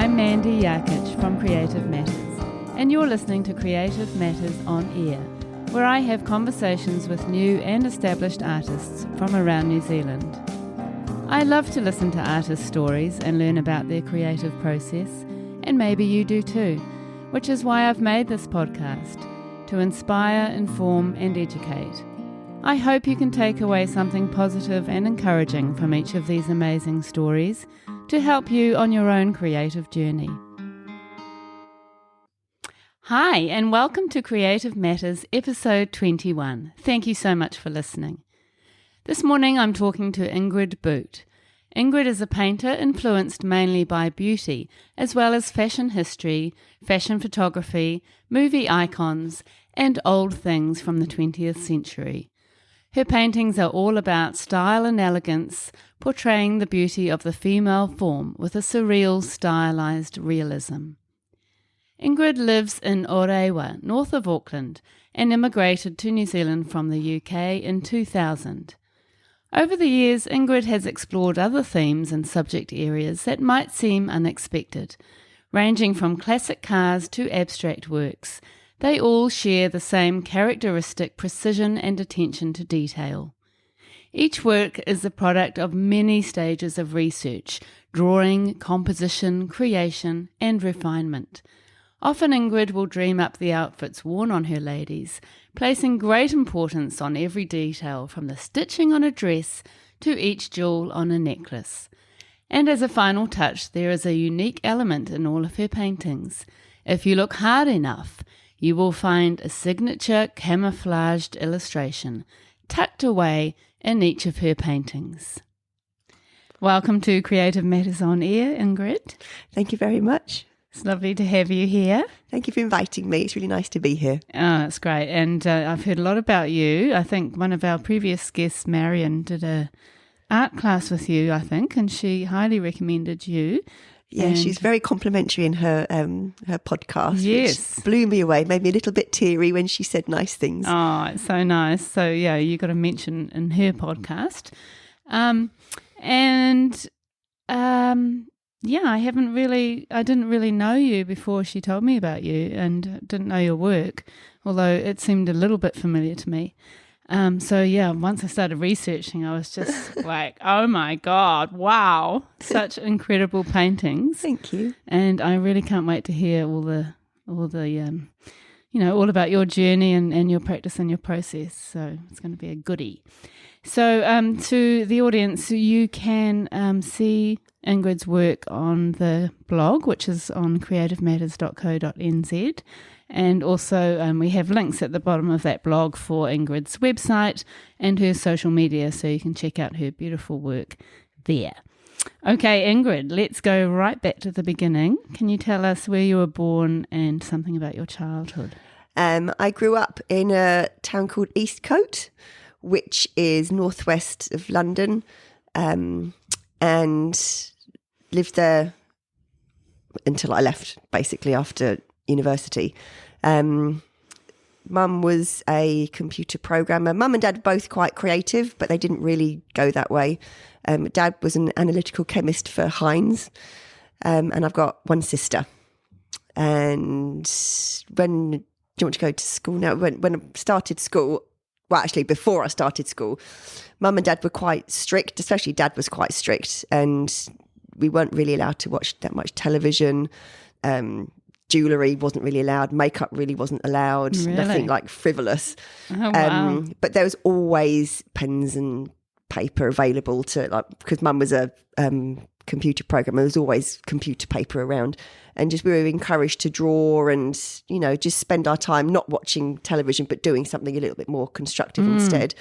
I'm Mandy Yarkich from Creative Matters, and you're listening to Creative Matters on Air, where I have conversations with new and established artists from around New Zealand. I love to listen to artists' stories and learn about their creative process, and maybe you do too, which is why I've made this podcast, to inspire, inform and educate. I hope you can take away something positive and encouraging from each of these amazing stories to help you on your own creative journey. Hi, and welcome to Creative Matters episode 21. Thank you so much for listening. This morning I'm talking to Ingrid Boot. Ingrid is a painter influenced mainly by beauty, as well as fashion history, fashion photography, movie icons, and old things from the 20th century. Her paintings are all about style and elegance, portraying the beauty of the female form with a surreal, stylised realism. Ingrid lives in Orewa, north of Auckland, and emigrated to New Zealand from the UK in 2000. Over the years, Ingrid has explored other themes and subject areas that might seem unexpected, ranging from classic cars to abstract works. They all share the same characteristic precision and attention to detail. Each work is the product of many stages of research, drawing, composition, creation, and refinement. Often Ingrid will dream up the outfits worn on her ladies, placing great importance on every detail from the stitching on a dress to each jewel on a necklace. And as a final touch, there is a unique element in all of her paintings. If you look hard enough, you will find a signature camouflaged illustration tucked away in each of her paintings. Welcome to Creative Matters on Air, Ingrid. Thank you very much. It's lovely to have you here. Thank you for inviting me. It's really nice to be here. Oh, that's great. And I've heard a lot about you. I think one of our previous guests, Marion, did a art class with you, I think, and she highly recommended you. Yeah, she's very complimentary in her podcast. Yes. Which blew me away, made me a little bit teary when she said nice things. Oh, it's so nice. So, yeah, you got a mention in her podcast. Yeah, I didn't really know you before she told me about you and didn't know your work, although it seemed a little bit familiar to me. So yeah, once I started researching, I was just like, oh my God, wow, such incredible paintings. Thank you. And I really can't wait to hear all about your journey and your practice and your process. So it's going to be a goodie. So to the audience, you can see Ingrid's work on the blog, which is on creativematters.co.nz. And also we have links at the bottom of that blog for Ingrid's website and her social media, so you can check out her beautiful work there. Okay, Ingrid, let's go right back to the beginning. Can you tell us where you were born and something about your childhood? I grew up in a town called Eastcote, which is northwest of London, and lived there until I left, basically, after university. Mum was a computer programmer. Mum and Dad were both quite creative, but they didn't really go that way. Dad was an analytical chemist for Heinz, and I've got one sister. And when do you want to go to school now? When I started school, well, actually, before I started school, Mum and Dad were quite strict, especially Dad was quite strict, and we weren't really allowed to watch that much television. Jewellery wasn't really allowed. Makeup really wasn't allowed. Really? Nothing like frivolous. Oh, wow. But there was always pens and paper available because Mum was a computer programmer. There was always computer paper around, and just we were encouraged to draw and just spend our time not watching television but doing something a little bit more constructive instead.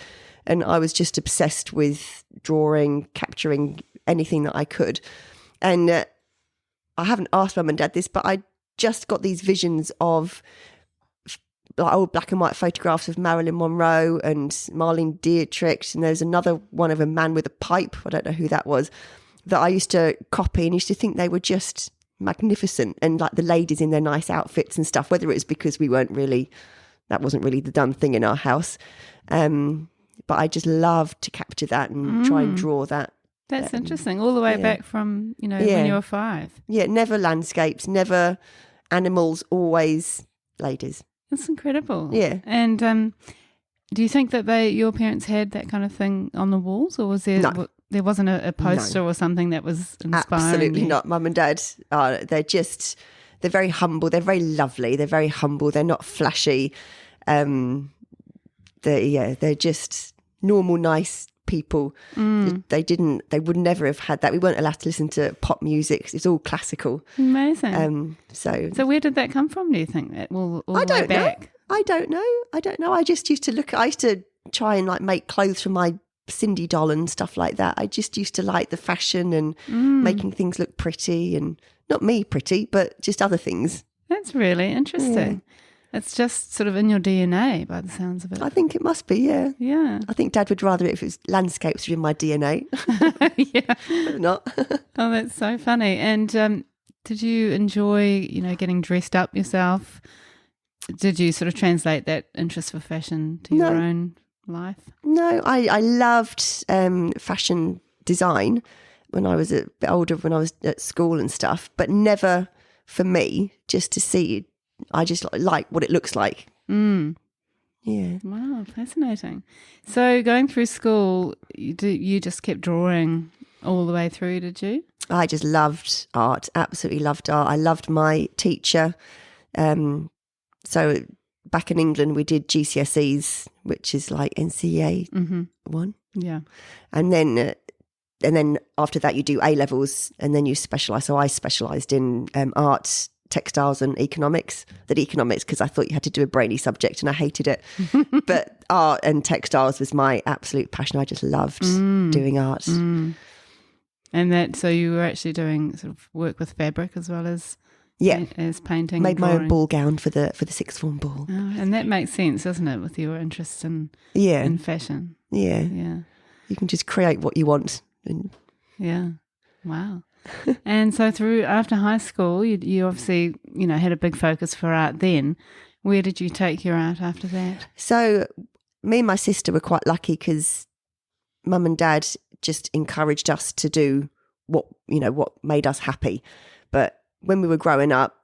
And I was just obsessed with drawing, capturing anything that I could. And I haven't asked Mum and Dad this, but I just got these visions of old black and white photographs of Marilyn Monroe and Marlene Dietrich, and there's another one of a man with a pipe, I don't know who that was, that I used to copy and used to think they were just magnificent, and like the ladies in their nice outfits and stuff, whether it was because that wasn't really the done thing in our house. But I just loved to capture that and try and draw that That's interesting. All the way back from, when you were 5. Yeah, never landscapes, never animals, always ladies. That's incredible. Yeah. And do you think that your parents had that kind of thing on the walls, or was there there wasn't a poster or something that was inspiring? Absolutely you? not. Mum and Dad they're very humble. They're very lovely. They're very humble. They're not flashy. They're just normal, nice people. They would never have had that. We weren't allowed to listen to pop music. It's all classical. Amazing. So where did that come from, do you think? That all I the way don't back? know. I don't know. I just used to I used to try and like make clothes for my Cindy doll and stuff like that. I just used to like the fashion and making things look pretty, and not me pretty, but just other things. That's really interesting. Yeah. It's just sort of in your DNA by the sounds of it. I think it must be, yeah. Yeah. I think Dad would rather it if it was landscapes were in my DNA. Yeah. But not. Oh, that's so funny. And did you enjoy, getting dressed up yourself? Did you sort of translate that interest for fashion to your own life? No, I loved fashion design when I was a bit older, when I was at school and stuff, but never for me, just to see. I just like what it looks like. Yeah. Wow, fascinating. So going through school, you just kept drawing all the way through, did you? I just loved art, absolutely loved art. I loved my teacher. So back in England, we did GCSEs, which is like NCEA 1. Yeah. And then after that, you do A levels, and then you specialise. So I specialised in art, textiles, and economics. That economics because I thought you had to do a brainy subject, and I hated it. But art and textiles was my absolute passion. I just loved doing art. And so you were actually doing sort of work with fabric as well as as painting. Made my own ball gown for the sixth form ball. Oh, and that makes sense, doesn't it, with your interest in fashion? Yeah. Yeah. You can just create what you want. Yeah. Wow. And so after high school, you obviously, had a big focus for art then. Where did you take your art after that? So me and my sister were quite lucky because Mum and Dad just encouraged us to do what made us happy. But when we were growing up,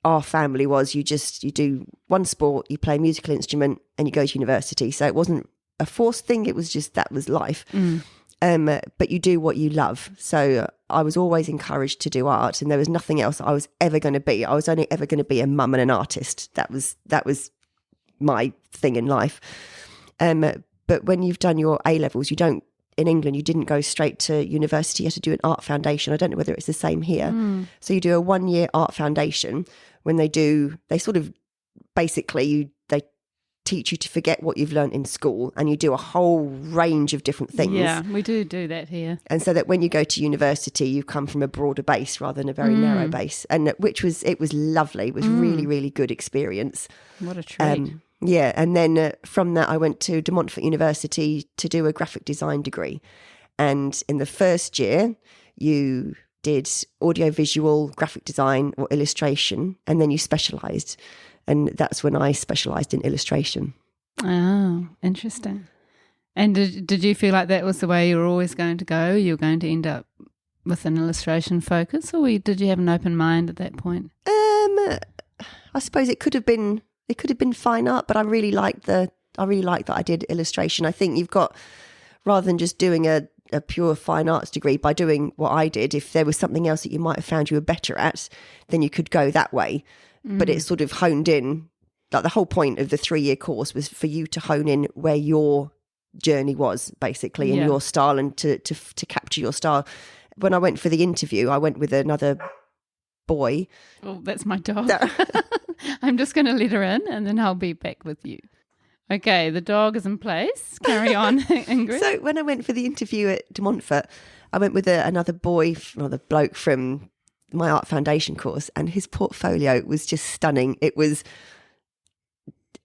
our family was you do one sport, you play a musical instrument, and you go to university. So it wasn't a forced thing. It was just that was life. But you do what you love. So I was always encouraged to do art, and there was nothing else I was ever going to be. I was only ever going to be a mum and an artist. That was my thing in life. But when you've done your A levels, in England, you didn't go straight to university. You had to do an art foundation. I don't know whether it's the same here. So you do a 1-year art foundation. When they sort of basically they teach you to forget what you've learned in school, and you do a whole range of different things. Yeah, we do that here. And so that when you go to university, you come from a broader base rather than a very narrow base, and it was lovely. It was really, really good experience. What a treat. Yeah, and then from that I went to De Montfort University to do a graphic design degree. And in the first year, you did audiovisual, graphic design or illustration, and then you specialised. And that's when I specialised in illustration. Oh, interesting. And did you feel like that was the way you were always going to go? You were going to end up with an illustration focus, or did you have an open mind at that point? I suppose it could have been fine art, but I really liked that I did illustration. I think you've got, rather than just doing a pure fine arts degree, by doing what I did, if there was something else that you might have found you were better at, then you could go that way. But it's sort of honed in, like the whole point of the 3-year course was for you to hone in where your journey was, basically, and your style, and to capture your style. When I went for the interview, I went with another boy. Oh, that's my dog. I'm just going to let her in, and then I'll be back with you. Okay, the dog is in place. Carry on, Ingrid. So when I went for the interview at De Montfort, I went with another bloke from my art foundation course, and his portfolio was just stunning. It was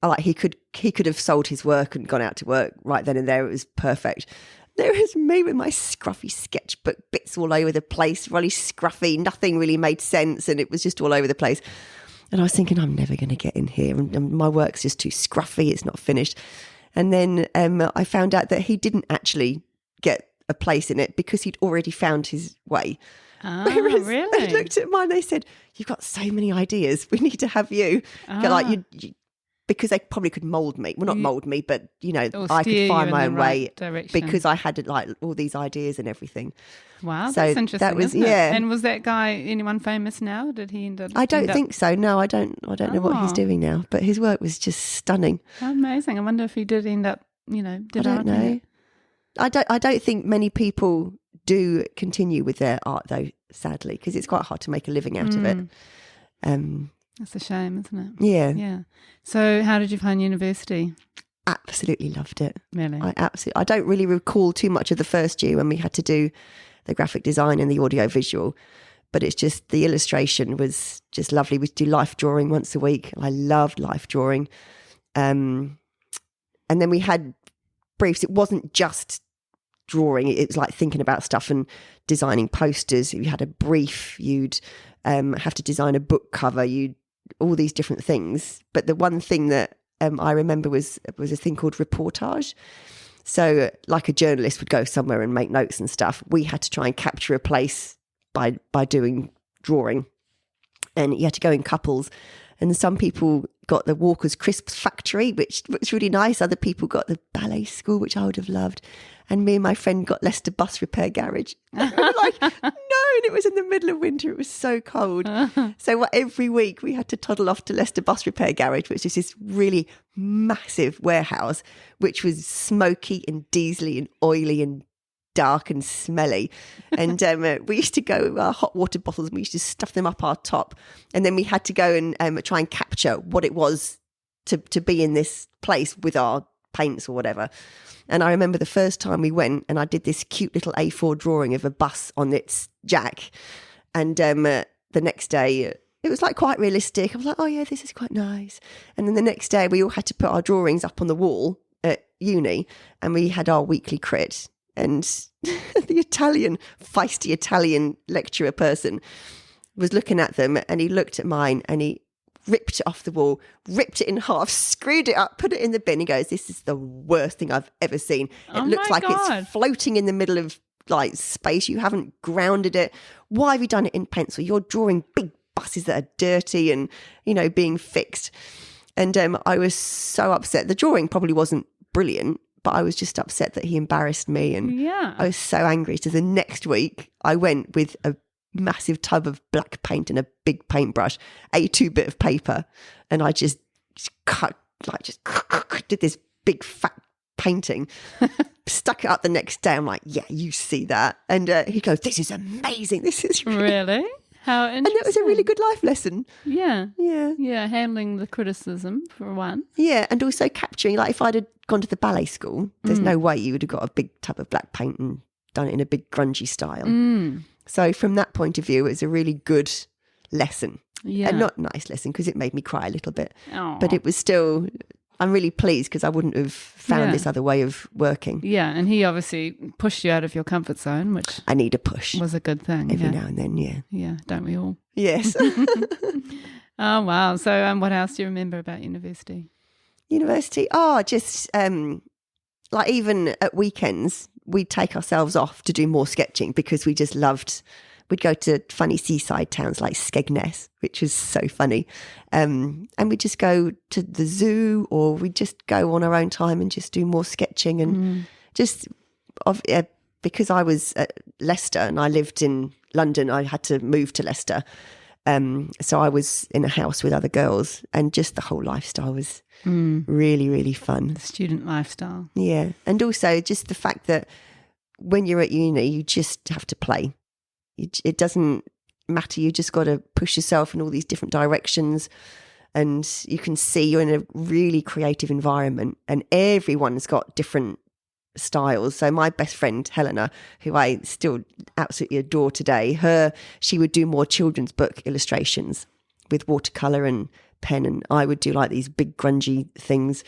like he could have sold his work and gone out to work right then and there. It was perfect. There was me with my scruffy sketchbook bits all over the place, really scruffy, nothing really made sense, and it was just all over the place. And I was thinking, I'm never going to get in here, and my work's just too scruffy, it's not finished. And then I found out that he didn't actually get a place in it because he'd already found his way. Ah, Whereas really? they looked at mine, they said, "You've got so many ideas. We need to have you." Like you because they probably could mould me. Well, not mould me, but Or I steer could you find in my the own right way direction. because I had like all these ideas and everything. Wow, So that's interesting. that was isn't it? yeah. And was that guy anyone famous now? Did he end up? I don't think so. No, I don't know what he's doing now. But his work was just stunning. Amazing. I wonder if he did end up, developing I don't know. it. I don't think many people do continue with their art though, sadly, because it's quite hard to make a living out of it. That's a shame, isn't it? Yeah. Yeah. So how did you find university? Absolutely loved it. Really? I don't really recall too much of the first year when we had to do the graphic design and the audio visual, but it's just the illustration was just lovely. We'd do life drawing once a week. I loved life drawing. And then we had briefs. It wasn't just drawing. It was like thinking about stuff and designing posters. If you had a brief, you'd have to design a book cover. All these different things. But the one thing that I remember was a thing called reportage. So like a journalist would go somewhere and make notes and stuff. We had to try and capture a place by doing drawing. And you had to go in couples. And some people got the Walker's Crisps factory, which was really nice. Other people got the ballet school, which I would have loved. And me and my friend got Leicester Bus Repair Garage. And we were like, no, and it was in the middle of winter. It was so cold. So every week we had to toddle off to Leicester Bus Repair Garage, which is this really massive warehouse, which was smoky and diesely and oily and dark and smelly. And we used to go with our hot water bottles and we used to stuff them up our top. And then we had to go and try and capture what it was to be in this place with our paints or whatever. And I remember the first time we went and I did this cute little A4 drawing of a bus on its jack. And the next day, it was like quite realistic. I was like, oh yeah, this is quite nice. And then the next day we all had to put our drawings up on the wall at uni and we had our weekly crit. And the feisty Italian lecturer person was looking at them and he looked at mine and he ripped it off the wall, ripped it in half, screwed it up, put it in the bin. He goes, "This is the worst thing I've ever seen. It looks like it's floating in the middle of like space. You haven't grounded it. Why have you done it in pencil? You're drawing big buses that are dirty and, being fixed." And I was so upset. The drawing probably wasn't brilliant, but I was just upset that he embarrassed me. And I was so angry. So the next week I went with a massive tub of black paint and a big paintbrush, A2 bit of paper. And I just did this big fat painting, stuck it up the next day. I'm like, yeah, you see that. And he goes, "This is amazing. This is really how interesting." And it was a really good life lesson. Yeah. Handling the criticism for one. Yeah, and also capturing, like if I'd have gone to the ballet school, there's no way you would have got a big tub of black paint and done it in a big grungy style. So from that point of view, it was a really good lesson. Yeah. And not a nice lesson because it made me cry a little bit. Aww. But it was still, I'm really pleased because I wouldn't have found this other way of working. Yeah, and he obviously pushed you out of your comfort zone, which I need a push. Was a good thing. Every now and then, yeah. Yeah, don't we all? Yes. Oh, wow. So what else do you remember about university? University? Just like even at weekends, we'd take ourselves off to do more sketching because we just loved, we'd go to funny seaside towns like Skegness, which was so funny. And we'd just go to the zoo or we'd just go on our own time and just do more sketching. And because I was at Leicester and I lived in London, I had to move to Leicester. So I was in a house with other girls and just the whole lifestyle was really, really fun. The student lifestyle. Yeah. And also just the fact that when you're at uni, you just have to play. It doesn't matter. You just got to push yourself in all these different directions and you can see you're in a really creative environment and everyone's got different styles. So my best friend Helena, who I still absolutely adore today, she would do more children's book illustrations with watercolor and pen, and I would do like these big grungy things.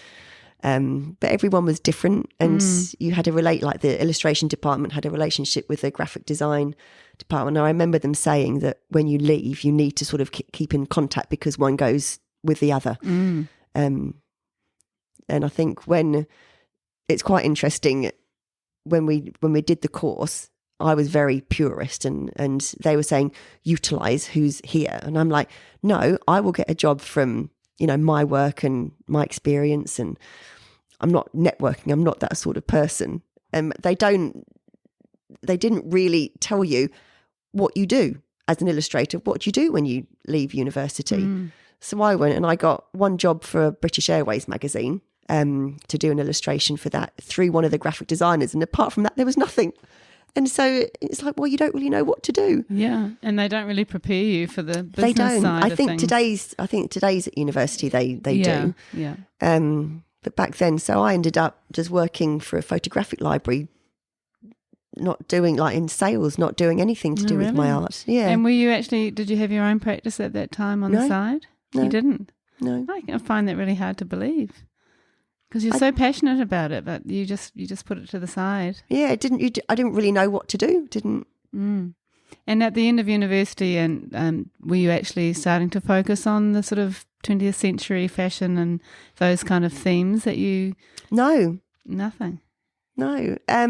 But everyone was different, and you had to relate. Like the illustration department had a relationship with the graphic design department. And I remember them saying that when you leave, you need to sort of keep in contact because one goes with the other. And I think when it's quite interesting when we did the course, I was very purist, and they were saying utilize who's here, and I'm like, no, I will get a job from my work and my experience, and I'm not networking. I'm not that sort of person. And they didn't really tell you what you do as an illustrator, what you do when you leave university. So I went and I got one job for a British Airways magazine to do an illustration for that through one of the graphic designers. And apart from that, there was nothing. And so it's like, well, you don't really know what to do. Yeah, and they don't really prepare you for the business they don't. side I think of things. today's at university they Yeah, do. yeah. But back then, so I ended up just working for a photographic library, not doing in sales, not doing anything to do with my art. Yeah. And did you have your own practice at that time on the side? No. You didn't? No. I find that really hard to believe. Because you're so passionate about it, but you just put it to the side. Yeah, I didn't really know what to do. Didn't. And at the end of university, and were you actually starting to focus on the sort of 20th century fashion and those kind of themes that you? No. Nothing. No. I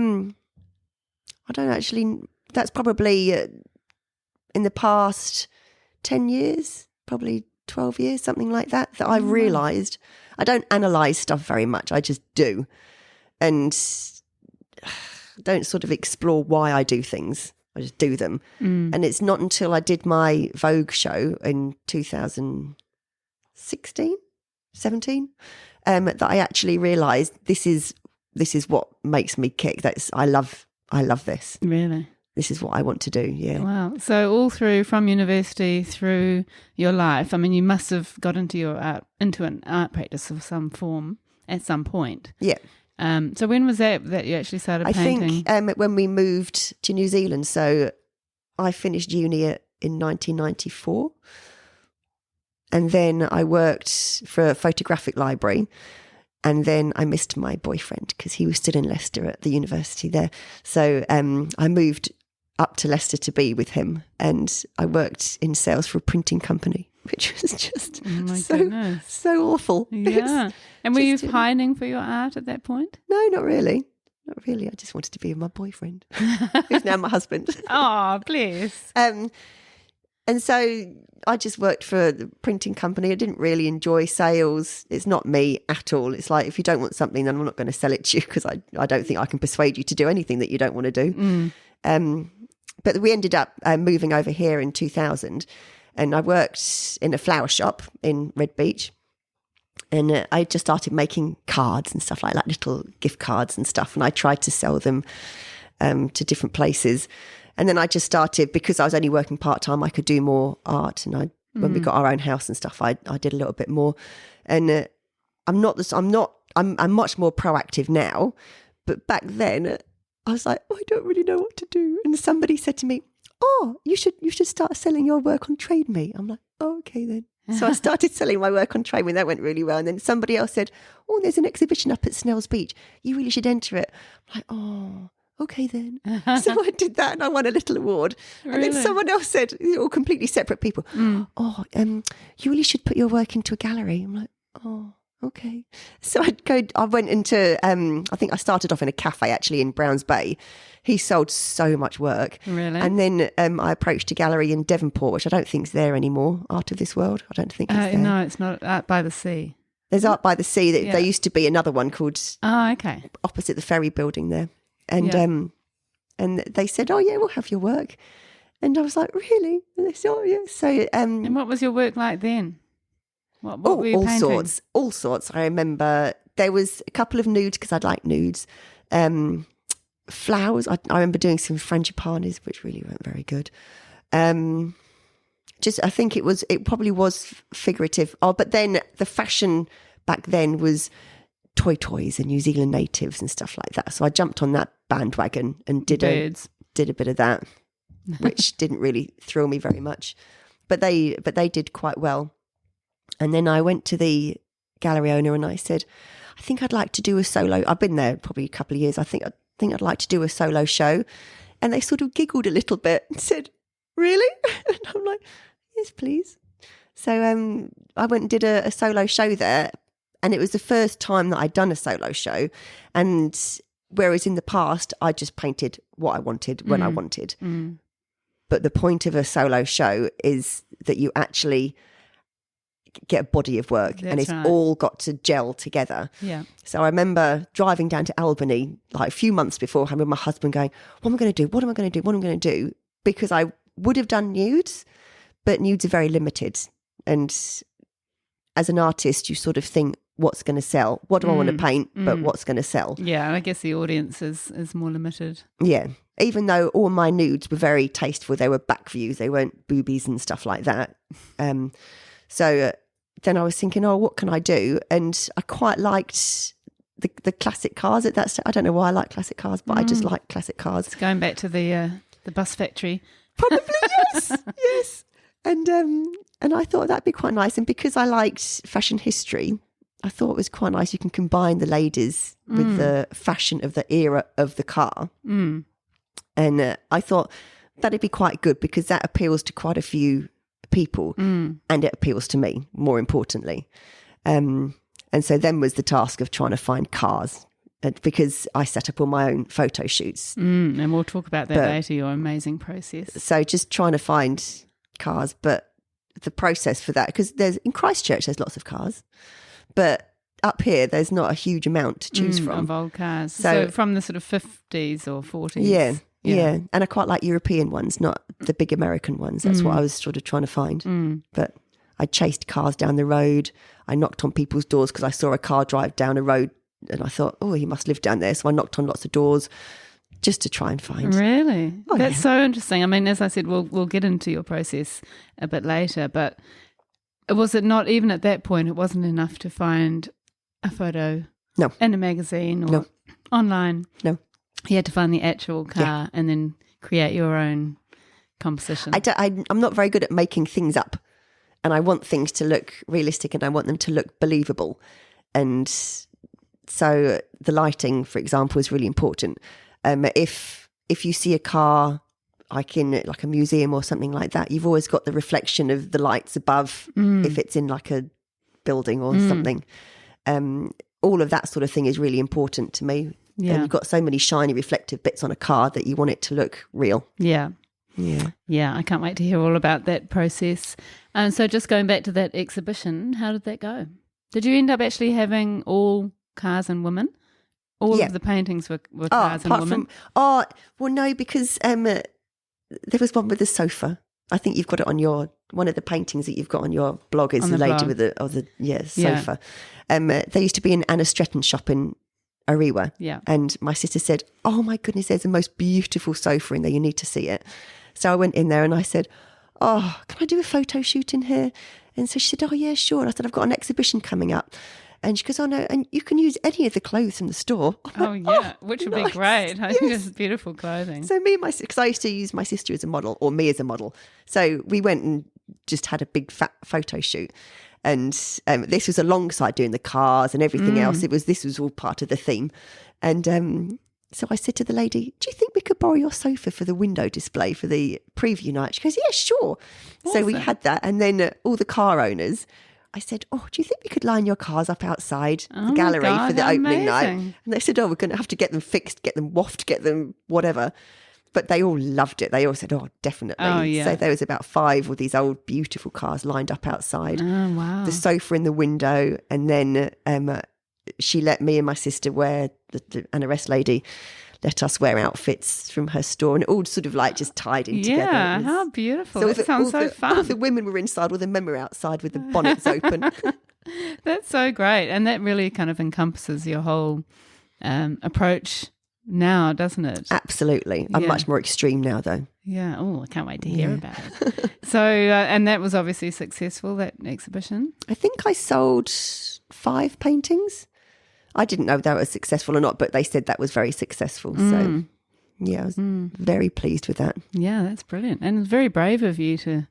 don't actually. That's probably in the past 10 years, probably 12 years, something like that I realised. I don't analyse stuff very much. I just do. And don't sort of explore why I do things. I just do them. And it's not until I did my Vogue show in 2016, 17, that I actually realised this is what makes me kick. I love this. Really? This is what I want to do, yeah. Wow. So all through, from university through your life, I mean, you must have got into an art practice of some form at some point. Yeah. So when was that you actually started painting? I think when we moved to New Zealand. So I finished uni in 1994. And then I worked for a photographic library. And then I missed my boyfriend because he was still in Leicester at the university there. So I moved up to Leicester to be with him, and I worked in sales for a printing company, which was just so awful. Yeah. And were you pining for your art at that point? No, not really. Not really. I just wanted to be with my boyfriend, who's now my husband. Oh, bless. And so I just worked for the printing company. I didn't really enjoy sales. It's not me at all. It's like, if you don't want something, then I'm not going to sell it to you, because I don't think I can persuade you to do anything that you don't want to do. But we ended up moving over here in 2000, and I worked in a flower shop in Red Beach. And I just started making cards and stuff like that, little gift cards and stuff. And I tried to sell them to different places. And then I just started, because I was only working part-time, I could do more art. And when we got our own house and stuff, I did a little bit more. And I'm much more proactive now. But back then I was like, I don't really know what to do. And somebody said to me, oh, you should start selling your work on Trade Me. I'm like, oh, okay then. So I started selling my work on Trade Me. That went really well. And then somebody else said, oh, there's an exhibition up at Snell's Beach. You really should enter it. I'm like, oh, okay then. So I did that and I won a little award. Really? And then someone else said, all completely separate people, you really should put your work into a gallery. I'm like, oh, okay. So I went into, I think I started off in a cafe actually in Browns Bay. He sold so much work. Really? And then I approached a gallery in Devonport, which I don't think is there anymore, Art of This World. I don't think it's there. No, it's not. Art by the Sea. There's Art by the Sea. There used to be another one called opposite the ferry building there. And and they said, oh, yeah, we'll have your work. And I was like, really? And they said, oh, yeah. So, and what was your work like then? What were you painting? All sorts. I remember there was a couple of nudes, because I'd like nudes. Flowers. I remember doing some frangipanis, which really weren't very good. I think it probably was figurative. Oh, but then the fashion back then was toys and New Zealand natives and stuff like that. So I jumped on that bandwagon and did a bit of that, which didn't really thrill me very much. But they did quite well. And then I went to the gallery owner and I said, I think I'd like to do a solo. I've been there probably a couple of years. I think I'd like to do a solo show. And they sort of giggled a little bit and said, really? And I'm like, yes, please. So I went and did a solo show there. And it was the first time that I'd done a solo show. And Whereas in the past, I just painted what I wanted when I wanted. But the point of a solo show is that you actually get a body of work. That's and it's right. all got to gel together. Yeah. So I remember driving down to Albany like a few months beforehand with my husband going, what am I going to do? What am I going to do? What am I going to do? Because I would have done nudes, but nudes are very limited. And as an artist, you sort of think, what's going to sell? What do I want to paint? But what's going to sell? Yeah, and I guess the audience is more limited. Yeah. Even though all my nudes were very tasteful, they were back views, they weren't boobies and stuff like that. So then I was thinking, oh, what can I do? And I quite liked the classic cars at that stage. I don't know why I like classic cars, but I just like classic cars. It's going back to the bus factory. Probably, yes, yes. And I thought that'd be quite nice. And because I liked fashion history, I thought it was quite nice. You can combine the ladies with the fashion of the era of the car. And I thought that'd be quite good because that appeals to quite a few people and it appeals to me, more importantly. And so then was the task of trying to find cars because I set up all my own photo shoots. And we'll talk about that later, your amazing process. So just trying to find cars, but the process for that, because in Christchurch, there's lots of cars. But up here, there's not a huge amount to choose from. Of old cars. So from the sort of 50s or 40s. Yeah. And I quite like European ones, not the big American ones. That's what I was sort of trying to find. But I chased cars down the road. I knocked on people's doors because I saw a car drive down a road and I thought, oh, he must live down there. So I knocked on lots of doors just to try and find. Really? Oh, That's so interesting. I mean, as I said, we'll get into your process a bit later, but was it not, even at that point, it wasn't enough to find a photo in a magazine or online? No. You had to find the actual car and then create your own composition. I'm not very good at making things up, and I want things to look realistic and I want them to look believable. And so the lighting, for example, is really important. If you see a car like in like a museum or something like that, you've always got the reflection of the lights above if it's in like a building or something. All of that sort of thing is really important to me. Yeah. And you've got so many shiny reflective bits on a car that you want it to look real. Yeah. Yeah. I can't wait to hear all about that process. And so just going back to that exhibition, how did that go? Did you end up actually having all cars and women? All of the paintings were cars and women? Well, no, because there was one with a sofa. I think you've got it on one of the paintings that you've got on your blog is the lady with the sofa. There used to be an Anna Stretton shop in Orewa. Yeah. And my sister said, oh my goodness, there's the most beautiful sofa in there. You need to see it. So I went in there and I said, oh, can I do a photo shoot in here? And so she said, oh yeah, sure. And I said, I've got an exhibition coming up. And she goes, oh no, and you can use any of the clothes from the store. Which would be great. I think it's beautiful clothing. So me and because I used to use my sister as a model, or me as a model. So we went and just had a big fat photo shoot. And this was alongside doing the cars and everything else. This was all part of the theme. And so I said to the lady, do you think we could borrow your sofa for the window display for the preview night? She goes, yeah, sure. Awesome. So we had that. And then all the car owners, I said, oh, do you think we could line your cars up outside the gallery for the opening night? And they said, oh, we're going to have to get them fixed, get them waffed, get them whatever. But they all loved it. They all said, oh, definitely. Oh, yeah. So there was about 5 of these old, beautiful cars lined up outside. Oh, wow. The sofa in the window. And then she let me and my sister wear, the Anna Rest lady let us wear outfits from her store, and it all sort of like just tied in together. Yeah, how beautiful. So that sounds so fun. All the women were inside, all the men were outside with the bonnets open. That's so great. And that really kind of encompasses your whole approach now, doesn't it? Absolutely. I'm much more extreme now, though. Yeah. Oh, I can't wait to hear about it. So, and that was obviously successful, that exhibition? I think I sold 5 paintings. I didn't know that was successful or not, but they said that was very successful. So, yeah, I was very pleased with that. Yeah, that's brilliant. And it's very brave of you to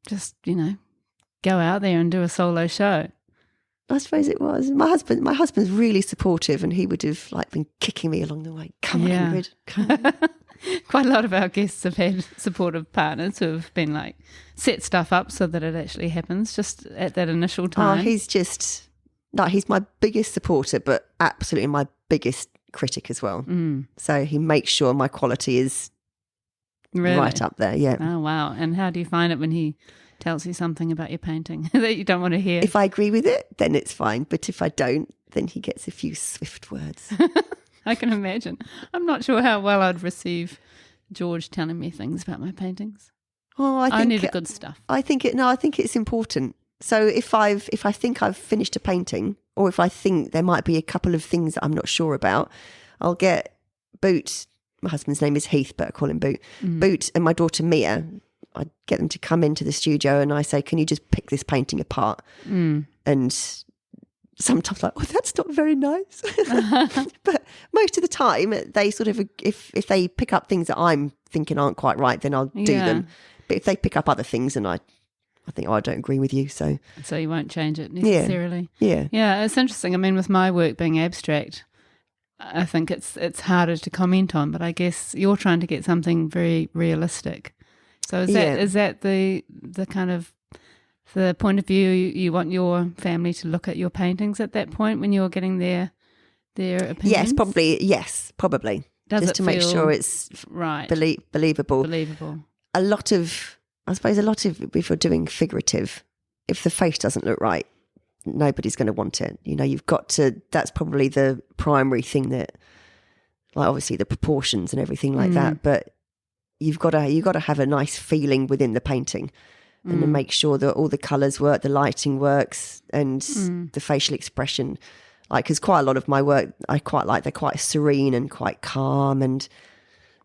just, go out there and do a solo show. I suppose it was. My husband's really supportive, and he would have been kicking me along the way. Come on, Ingrid. Come on. Quite a lot of our guests have had supportive partners who have been set stuff up so that it actually happens just at that initial time. Oh, he's my biggest supporter, but absolutely my biggest critic as well. So he makes sure my quality is Really? right up there. Yeah. Oh, wow. And how do you find it when he tells you something about your painting that you don't want to hear? If I agree with it, then it's fine. But if I don't, then he gets a few swift words. I can imagine. I'm not sure how well I'd receive George telling me things about my paintings. Oh, I need the good stuff. I think it's important. So if I think I've finished a painting, or if I think there might be a couple of things that I'm not sure about, I'll get Boot. My husband's name is Heath, but I call him Boot. Boot and my daughter Mia. I get them to come into the studio, and I say, "Can you just pick this painting apart?" And sometimes like, "Oh, that's not very nice." But most of the time, they sort of, if they pick up things that I'm thinking aren't quite right, then I'll do them. But if they pick up other things, and I think, "Oh, I don't agree with you," so you won't change it necessarily. Yeah. It's interesting. I mean, with my work being abstract, I think it's harder to comment on. But I guess you're trying to get something very realistic. So is that the kind of the point of view you want your family to look at your paintings at that point when you're getting their opinions? Yes, probably. Does just it to make sure it's right? Believable. A lot of, if you're doing figurative, if the face doesn't look right, nobody's going to want it. You've got to, that's probably the primary thing that, like obviously the proportions and everything like that, but you've got to have a nice feeling within the painting and then make sure that all the colours work, the lighting works, and the facial expression. Like, because quite a lot of my work, I quite like, they're quite serene and quite calm, and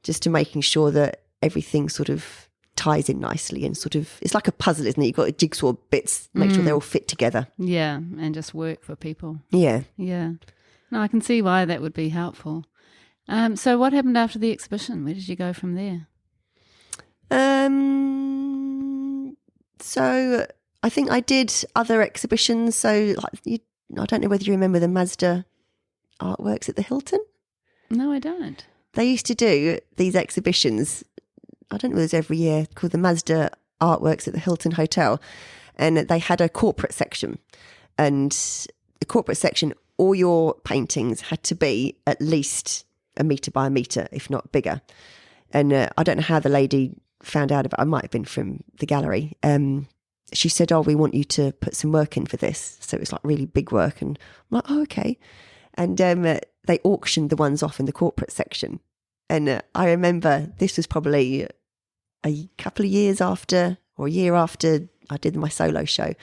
just to making sure that everything sort of ties in nicely and sort of, it's like a puzzle, isn't it? You've got a jigsaw bits, make sure they all fit together. Yeah, and just work for people. Yeah. Yeah. No, I can see why that would be helpful. So what happened after the exhibition? Where did you go from there? So I think I did other exhibitions. So like, I don't know whether you remember the Mazda artworks at the Hilton. No, I don't. They used to do these exhibitions, I don't know if it was every year, called the Mazda artworks at the Hilton Hotel. And they had a corporate section. And the corporate section, all your paintings had to be at least 1 metre by 1 metre, if not bigger. And I don't know how the lady found out about it. I might have been from the gallery. She said, "Oh, we want you to put some work in for this." So it was like really big work. And I'm like, "Oh, okay." And they auctioned the ones off in the corporate section. And I remember this was probably a couple of years after, or a year after I did my solo show.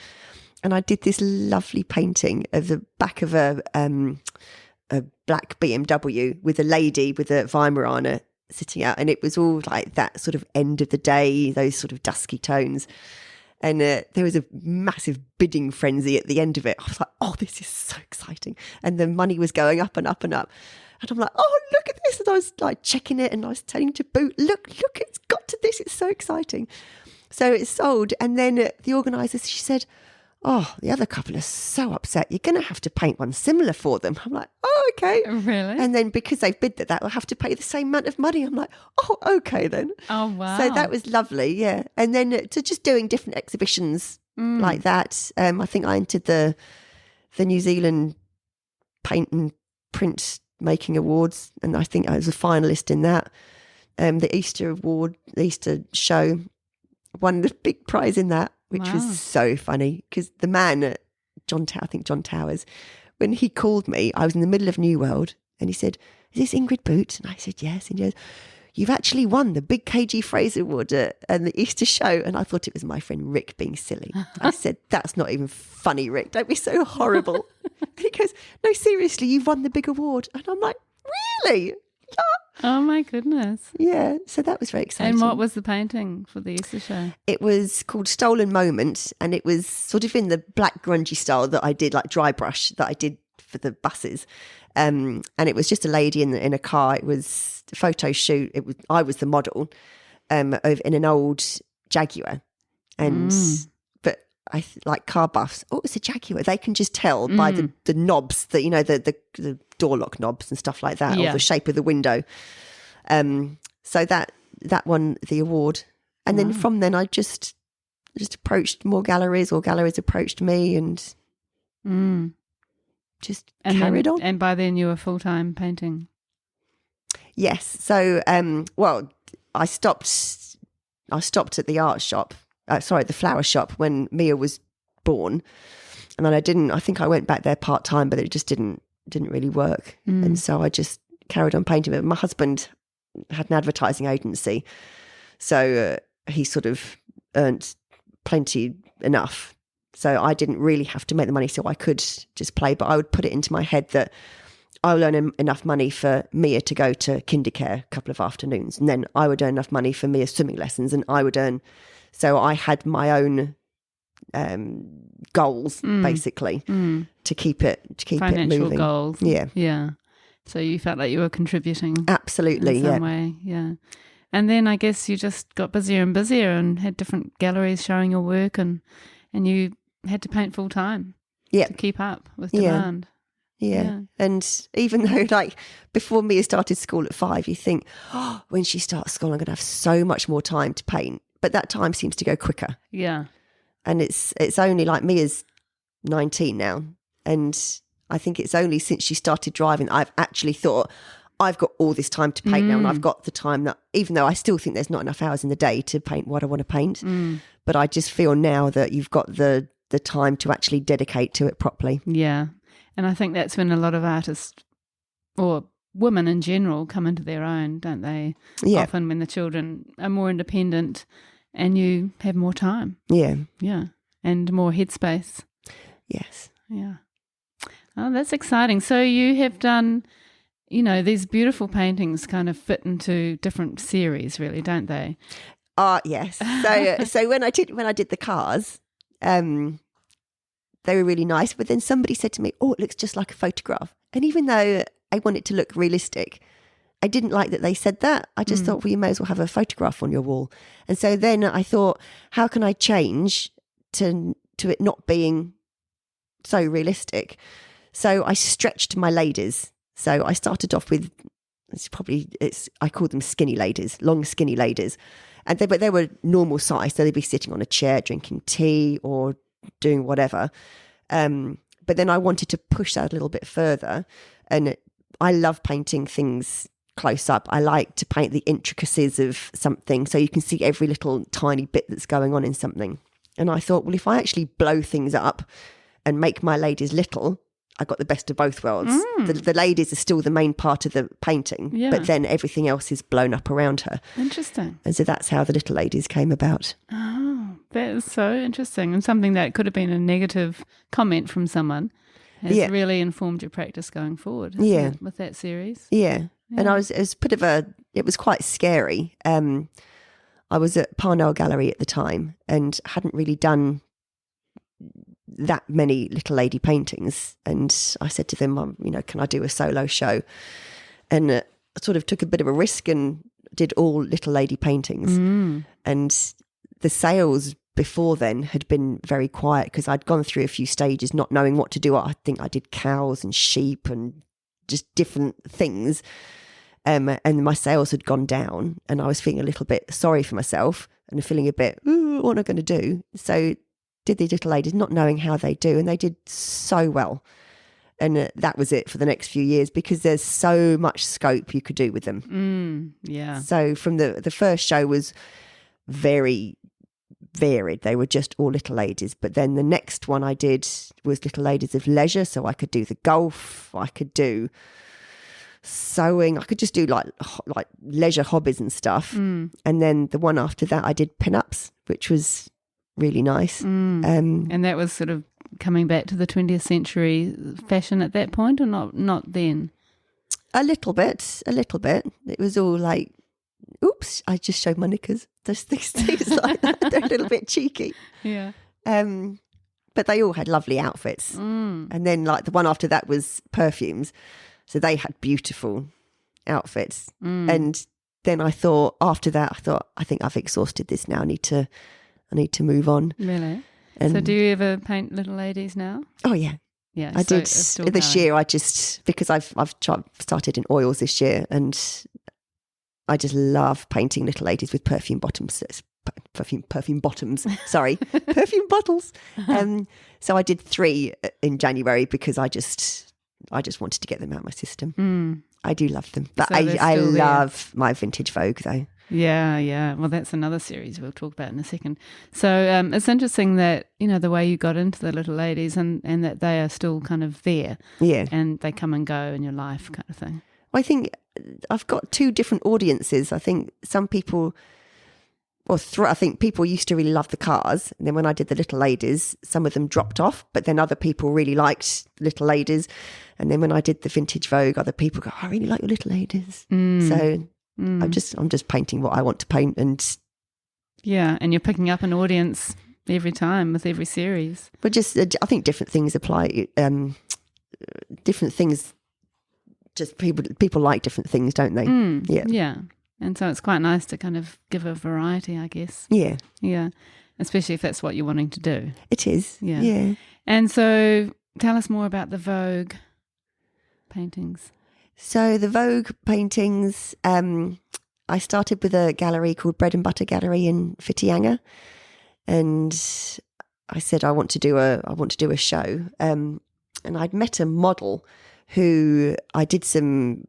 And I did this lovely painting of the back of a black BMW with a lady with a Weimaraner sitting out. And it was all like that sort of end of the day, those sort of dusky tones. And there was a massive bidding frenzy at the end of it. I was like, "Oh, this is so exciting." And the money was going up and up and up. And I'm like, "Oh, look at this." And I was like checking it, and I was telling to Boot, look, it's got to this. It's so exciting. So it sold. And then the organiser, she said, "Oh, the other couple are so upset. You're going to have to paint one similar for them." I'm like, "Oh, okay." Really? And then because they've bid that, we'll have to pay the same amount of money. I'm like, "Oh, okay then." Oh, wow. So that was lovely, yeah. And then to just doing different exhibitions like that. I think I entered the New Zealand Paint and Print Making Awards, and I think I was a finalist in that. The Easter Award, the Easter show, won the big prize in that, which was so funny because the man, John Towers, when he called me, I was in the middle of New World, and he said, "Is this Ingrid Boot?" And I said, "Yes." And he goes, "You've actually won the big KG Fraser Award and the Easter show." And I thought it was my friend Rick being silly. I said, "That's not even funny, Rick. Don't be so horrible." And he goes, "No, seriously, you've won the big award." And I'm like, "Really?" Oh my goodness. Yeah, so that was very exciting. And what was the painting for the Easter show? It was called Stolen Moment, and it was sort of in the black grungy style that I did, like dry brush, that I did for the buses. And it was just a lady in a car. It was a photo shoot. I was the model in an old Jaguar. And but I like car buffs. Oh, it's a Jaguar. They can just tell by the knobs that, the door lock knobs and stuff like that, or the shape of the window. So that won the award. And then from then I just approached more galleries, or galleries approached me, and just carried on. And by then you were full-time painting? Yes. So, well, I stopped at the art shop, the flower shop when Mia was born. And then I think I went back there part-time, but it just didn't really work. And so I just carried on painting. But my husband had an advertising agency, so he sort of earned plenty enough. So I didn't really have to make the money, so I could just play. But I would put it into my head that I'll earn enough money for Mia to go to kindercare a couple of afternoons, and then I would earn enough money for Mia's swimming lessons, and I would earn. So I had my own goals basically to keep it financial moving. Goals. Yeah. So you felt like you were contributing, absolutely, in some way. Yeah. And then I guess you just got busier and busier and had different galleries showing your work, and you had to paint full time. To keep up with demand. Yeah. And even though, like, before Mia started school at 5, you think, oh, when she starts school, I'm going to have so much more time to paint. But that time seems to go quicker. Yeah. And it's only like Mia's 19 now. And I think it's only since she started driving I've actually thought, I've got all this time to paint now. And I've got the time that, even though I still think there's not enough hours in the day to paint what I want to paint. But I just feel now that you've got the time to actually dedicate to it properly. Yeah. And I think that's when a lot of artists, or women in general, come into their own, don't they? Yeah. Often when the children are more independent and you have more time. Yeah. Yeah. And more headspace. Yes. Yeah. Oh, that's exciting. So you have done, these beautiful paintings kind of fit into different series, really, don't they? Yes. So when I did the cars, they were really nice, but then somebody said to me, oh, it looks just like a photograph. And even though I want it to look realistic, I didn't like that they said that. I just thought, well, you may as well have a photograph on your wall. And so then I thought, how can I change to it not being so realistic? So I stretched my ladies. So I started off with, I call them skinny ladies, long skinny ladies. And they were normal size. So they'd be sitting on a chair drinking tea or doing whatever. But then I wanted to push that a little bit further. And I love painting things close up. I like to paint the intricacies of something so you can see every little tiny bit that's going on in something. And I thought, well, if I actually blow things up and make my ladies little, I got the best of both worlds. The ladies are still the main part of the painting, but then everything else is blown up around her. Interesting. And so that's how the little ladies came about. Oh, that is so interesting. And something that could have been a negative comment from someone has really informed your practice going forward, hasn't it, with that series? Yeah. And it was quite scary. I was at Parnell Gallery at the time and hadn't really done that many little lady paintings. And I said to them, can I do a solo show? And I sort of took a bit of a risk and did all little lady paintings. And the sales before then had been very quiet because I'd gone through a few stages not knowing what to do. I think I did cows and sheep and just different things. And my sales had gone down and I was feeling a little bit sorry for myself and feeling a bit, what am I going to do? So did the little ladies not knowing how they do, and they did so well. And that was it for the next few years because there's so much scope you could do with them. Yeah. So from the first show was very varied. They were just all little ladies. But then the next one I did was little ladies of leisure. So I could do the golf, I could do sewing, I could just do like leisure hobbies and stuff. And then the one after that I did pin-ups, which was really nice. And that was sort of coming back to the 20th century fashion at that point, or not then? A little bit. It was all like, oops, I just showed my knickers. There's these things like that. They're a little bit cheeky. Yeah. But they all had lovely outfits. And then like the one after that was perfumes. So they had beautiful outfits. And then after that, I think I've exhausted this now. I need to move on. Really? And so do you ever paint little ladies now? Oh, yeah. Yeah. I did this year. Because I've started in oils this year, and I just love painting little ladies with perfume bottoms. Perfume bottoms. Sorry, perfume bottles. So I did 3 in January because I just I just wanted to get them out of my system. I do love them. But So I love my vintage Vogue though. Yeah. Well, that's another series we'll talk about in a second. So it's interesting that, the way you got into the little ladies and that they are still kind of there. Yeah. And they come and go in your life kind of thing. I think I've got two different audiences. I think some people, I think people used to really love the cars. And then when I did the little ladies, some of them dropped off. But then other people really liked little ladies. And then when I did the vintage Vogue, other people go, I really like your little ladies. So I'm just painting what I want to paint, and and you're picking up an audience every time with every series. But just I think different things apply. Different things, just people like different things, don't they? Yeah, and so it's quite nice to kind of give a variety, I guess. Yeah, especially if that's what you're wanting to do. It is. Yeah. And so, tell us more about the Vogue paintings. So the Vogue paintings, I started with a gallery called Bread and Butter Gallery in Whitianga, and I said I want to do a show. And I'd met a model who I did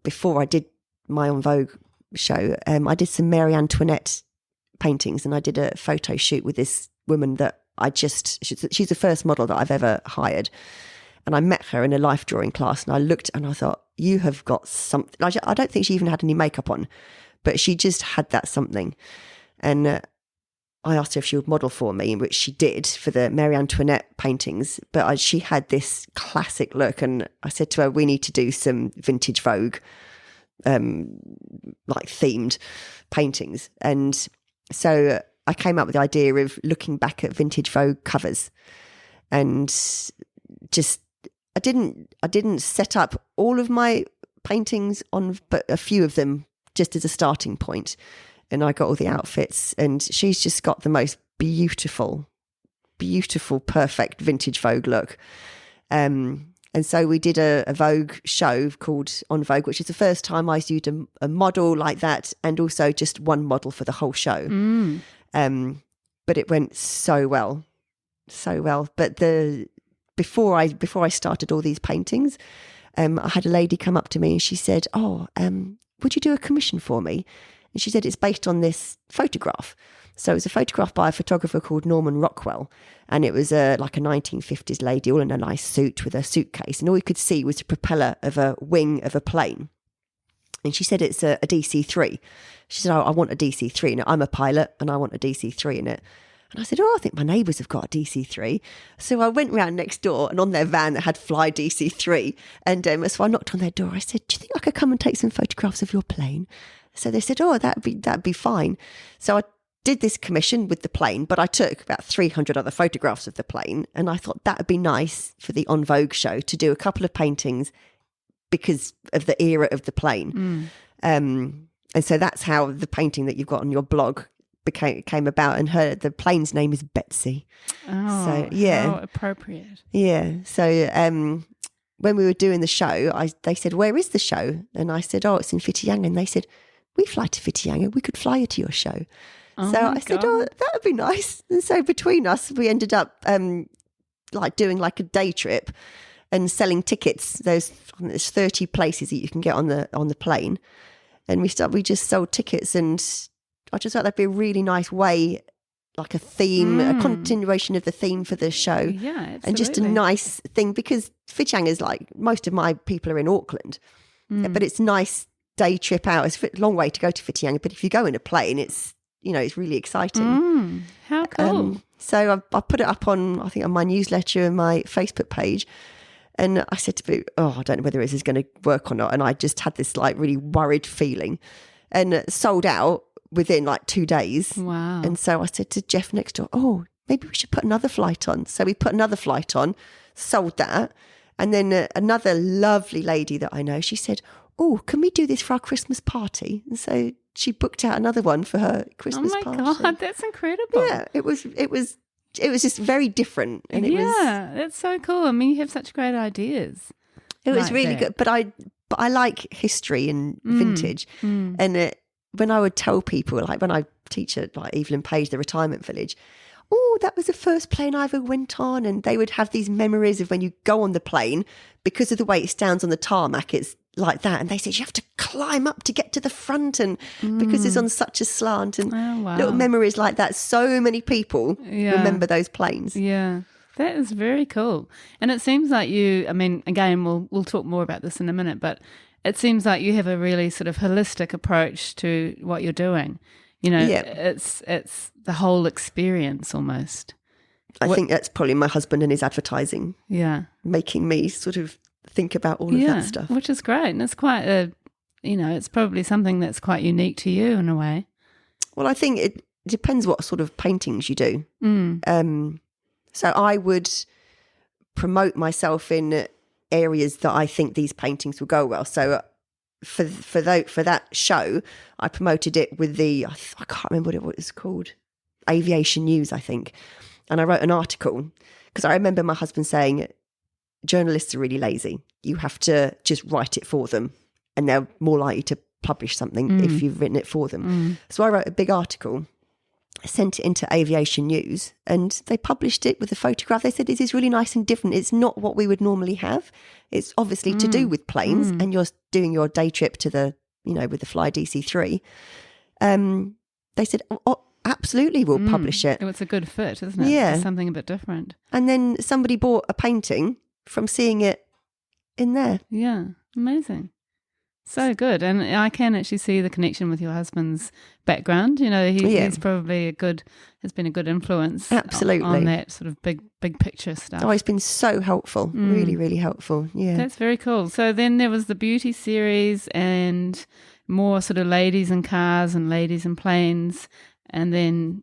before I did my own Vogue show. I did some Marie Antoinette paintings, and I did a photo shoot with this woman that she's the first model that I've ever hired. And I met her in a life drawing class, and I looked and I thought, you have got something. I don't think she even had any makeup on, but she just had that something. And I asked her if she would model for me, which she did for the Marie Antoinette paintings. But she had this classic look, and I said to her, we need to do some vintage Vogue, like themed paintings. And so I came up with the idea of looking back at vintage Vogue covers, and just I didn't set up all of my paintings on, but a few of them just as a starting point. And I got all the outfits, and she's just got the most beautiful, perfect vintage Vogue look. And so we did a Vogue show called On Vogue, which is the first time I used a model like that, and also just one model for the whole show. But it went so well. But before I started all these paintings, I had a lady come up to me and she said, would you do a commission for me? And she said, it's based on this photograph. So it was a photograph by a photographer called Norman Rockwell. And it was like a 1950s lady, all in a nice suit with a suitcase. And all you could see was the propeller of a wing of a plane. And she said, it's a DC-3. She said, I want a DC-3 in it. I'm a pilot and I want a DC-3 in it. And I said, I think my neighbours have got a DC-3. So I went round next door, and on their van that had Fly DC-3. And so I knocked on their door. I said, do you think I could come and take some photographs of your plane? So they said, that'd be fine. So I did this commission with the plane, but I took about 300 other photographs of the plane. And I thought that would be nice for the On Vogue show to do a couple of paintings because of the era of the plane. And so that's how the painting that you've got on your blog came about, and the plane's name is Betsy. So how appropriate. So when we were doing the show, they said, where is the show? And I said, it's in Whitianga. And they said, we fly to Whitianga, we could fly you to your show. So I said, that would be nice. And so between us, we ended up like doing like a day trip and selling tickets. There's 30 places that you can get on the plane, and we just sold tickets. And I just thought that'd be a really nice way, like a theme, a continuation of the theme for the show. Yeah, absolutely. And just a nice thing, because Whitianga is like, most of my people are in Auckland, but it's a nice day trip out. It's a long way to go to Whitianga, but if you go in a plane, it's really exciting. How cool. So I put it up on my newsletter and my Facebook page. And I said to Boo, I don't know whether this is going to work or not. And I just had this like really worried feeling, and sold out within like 2 days. Wow. And so I said to Jeff next door, maybe we should put another flight on. So we put another flight on, sold that. And then another lovely lady that I know, she said, can we do this for our Christmas party? And so she booked out another one for her Christmas party. Oh my God, that's incredible. Yeah, it was just very different. And that's so cool. I mean, you have such great ideas. It was really good. But I like history and vintage. And when I would tell people, like when I teach at like Evelyn Page, the retirement village, oh, that was the first plane I ever went on. And they would have these memories of when you go on the plane, because of the way it stands on the tarmac, it's like that. And they said, you have to climb up to get to the front, and because it's on such a slant, and little memories like that. So many people remember those planes. Yeah. That is very cool. And it seems like you, I mean, again, we'll talk more about this in a minute, but it seems like you have a really sort of holistic approach to what you're doing. You know, it's the whole experience almost. I think that's probably my husband and his advertising. Yeah. Making me sort of think about all of that stuff. Which is great. And it's quite it's probably something that's quite unique to you in a way. Well, I think it depends what sort of paintings you do. So I would promote myself in areas that I think these paintings will go well. So for that show, I promoted it with I can't remember what it was called, Aviation News, I think. And I wrote an article because I remember my husband saying, journalists are really lazy. You have to just write it for them, and they're more likely to publish something if you've written it for them. So I wrote a big article, sent it into Aviation News, and they published it with a photograph. They said, this is really nice and different. It's not what we would normally have. It's obviously to do with planes, and you're doing your day trip to the, with the Fly DC-3. They said, oh, absolutely, we'll publish it. It's a good fit, isn't it? Yeah. It's something a bit different. And then somebody bought a painting from seeing it in there. Yeah, amazing. So good. And I can actually see the connection with your husband's background. He's probably has been a good influence. Absolutely. On that sort of big picture stuff. Oh, he's been so helpful. Really, really helpful. Yeah. That's very cool. So then there was the beauty series and more sort of ladies in cars and ladies in planes. And then,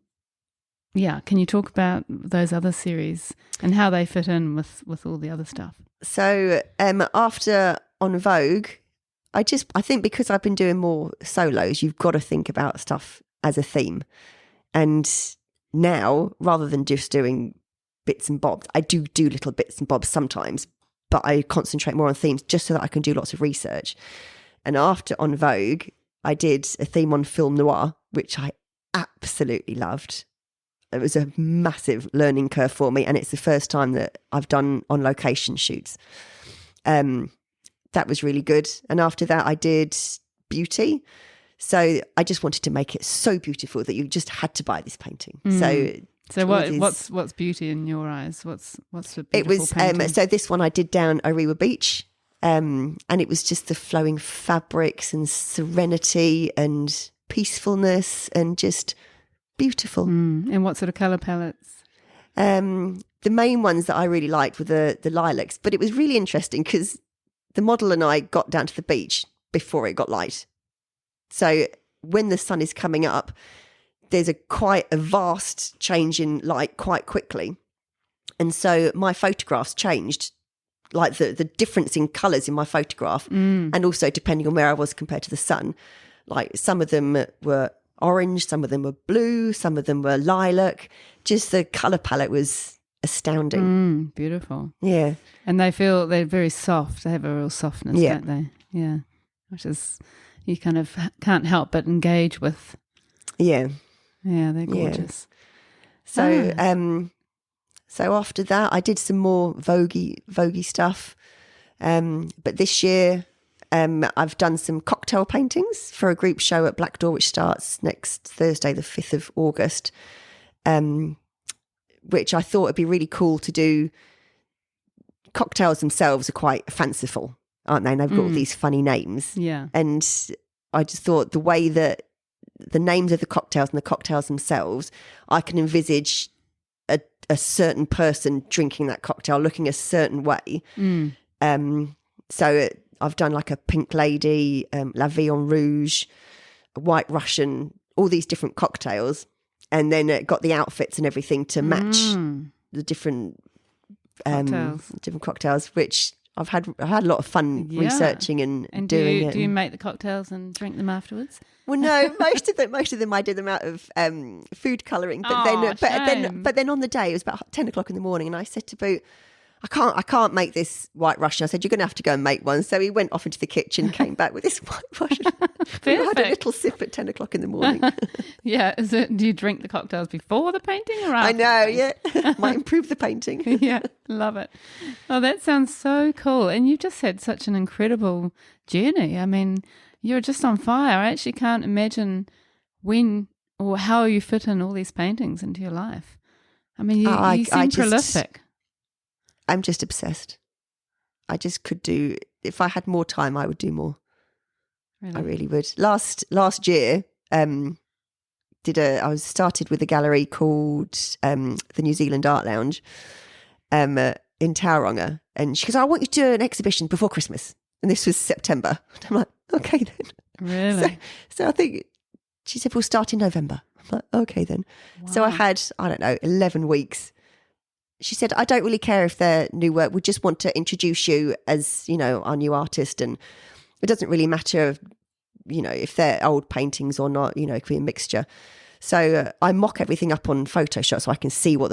can you talk about those other series and how they fit in with all the other stuff? So after On Vogue, I think because I've been doing more solos, you've got to think about stuff as a theme. And now, rather than just doing bits and bobs, I do little bits and bobs sometimes, but I concentrate more on themes just so that I can do lots of research. And after On Vogue, I did a theme on film noir, which I absolutely loved. It was a massive learning curve for me, and it's the first time that I've done on location shoots. That was really good. And after that, I did beauty. So I just wanted to make it so beautiful that you just had to buy this painting. So what's beauty in your eyes? What's the beautiful it was painting? So this one I did down Orewa Beach, and it was just the flowing fabrics and serenity and peacefulness and just beautiful. And what sort of colour palettes? The main ones that I really liked were the lilacs, but it was really interesting because the model and I got down to the beach before it got light. So when the sun is coming up, there's quite a vast change in light quite quickly. And so my photographs changed, like the difference in colours in my photograph, and also depending on where I was compared to the sun. Like some of them were orange, some of them were blue, some of them were lilac. Just the colour palette was astounding. Beautiful. Yeah. And they're very soft. They have a real softness, don't they? Yeah. Which is, you kind of can't help but engage with. Yeah. Yeah, they're gorgeous. So so after that I did some more voguey stuff. But this year I've done some cocktail paintings for a group show at Black Door, which starts next Thursday, the 5th of August. Which I thought would be really cool to do. Cocktails themselves are quite fanciful, aren't they? And they've got all these funny names. Yeah. And I just thought the way that the names of the cocktails and the cocktails themselves, I can envisage a certain person drinking that cocktail, looking a certain way. So I've done like a Pink Lady, La Vie en Rouge, a White Russian, all these different cocktails. And then got the outfits and everything to match the different cocktails, which I've had a lot of fun researching and doing it. Do you make the cocktails and drink them afterwards? Well, no, most of them I did them out of food colouring. But then on the day it was about 10 o'clock in the morning, and I said to Boot, I can't make this white Russian. I said, you're going to have to go and make one. So he went off into the kitchen, came back with this white Russian. We had a little sip at 10 o'clock in the morning. Yeah. Do you drink the cocktails before the painting or after? I know, yeah. Might improve the painting. Yeah, love it. Oh, that sounds so cool. And you've just had such an incredible journey. I mean, you're just on fire. I actually can't imagine when or how you fit in all these paintings into your life. I mean, you seem prolific. I'm just obsessed. I just could do, if I had more time, I would do more. Really? I really would. Last year, I was started with a gallery called the New Zealand Art Lounge in Tauranga. And she goes, I want you to do an exhibition before Christmas. And this was September. And I'm like, okay then. Really? So I think, she said, we'll start in November. I'm like, okay then. Wow. So I had, 11 weeks. She said, I don't really care if they're new work. We just want to introduce you as, our new artist. And it doesn't really matter, if they're old paintings or not, it could be a mixture. So I mock everything up on Photoshop so I can see what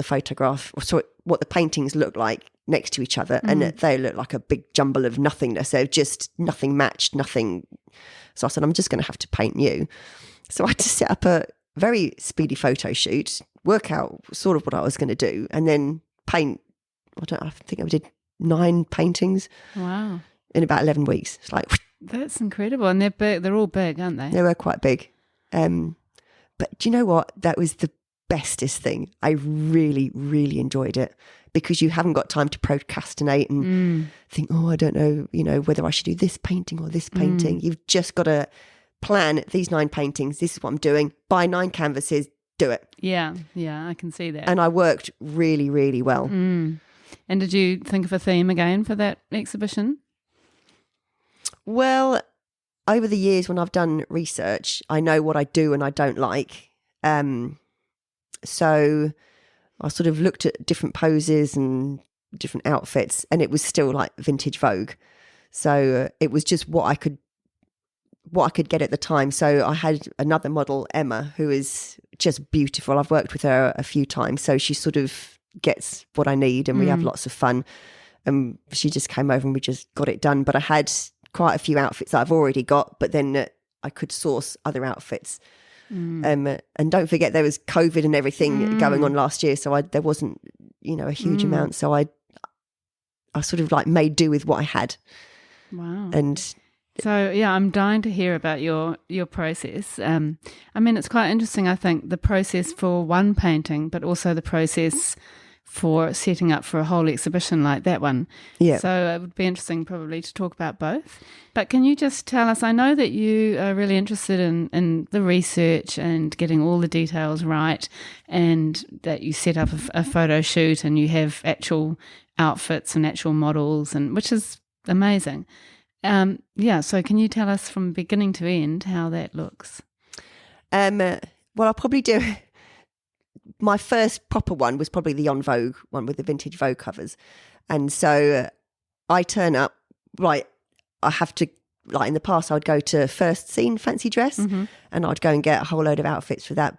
what the paintings look like next to each other. And they look like a big jumble of nothingness. So just nothing matched, nothing. So I said, I'm just going to have to paint you. So I had to set up a very speedy photo shoot, work out sort of what I was going to do, and then paint. I think I did 9 paintings. Wow. In about 11 weeks. It's like, that's incredible. And they're big. They're all big, aren't they? They were quite big. But do you know what? That was the bestest thing. I really, really enjoyed it because you haven't got time to procrastinate and think, I don't know, whether I should do this painting or this painting. You've just got to plan these 9 paintings. This is what I'm doing. Buy 9 canvases. Do it. Yeah, I can see that. And I worked really, really well. And did you think of a theme again for that exhibition? Well, over the years when I've done research, I know what I do and I don't like. So I sort of looked at different poses and different outfits, and it was still like vintage Vogue. So it was just what I could get at the time. So I had another model, Emma, who is just beautiful. I've worked with her a few times, so she sort of gets what I need, and we have lots of fun. And she just came over and we just got it done. But I had quite a few outfits that I've already got, but then I could source other outfits. And don't forget there was COVID and everything going on last year, so there wasn't a huge amount, so I sort of like made do with what I had. Wow. And so I'm dying to hear about your process. I mean, it's quite interesting, I think, the process for one painting, but also the process for setting up for a whole exhibition like that one. Yeah. So it would be interesting probably to talk about both. But can you just tell us, I know that you are really interested in the research and getting all the details right, and that you set up a photo shoot and you have actual outfits and actual models, and which is amazing. So can you tell us from beginning to end how that looks? Well, I'll probably do... My first proper one was probably the On Vogue one with the vintage Vogue covers. And so I turn up, I have to, in the past, I would go to First Scene Fancy Dress and I'd go and get a whole load of outfits for that,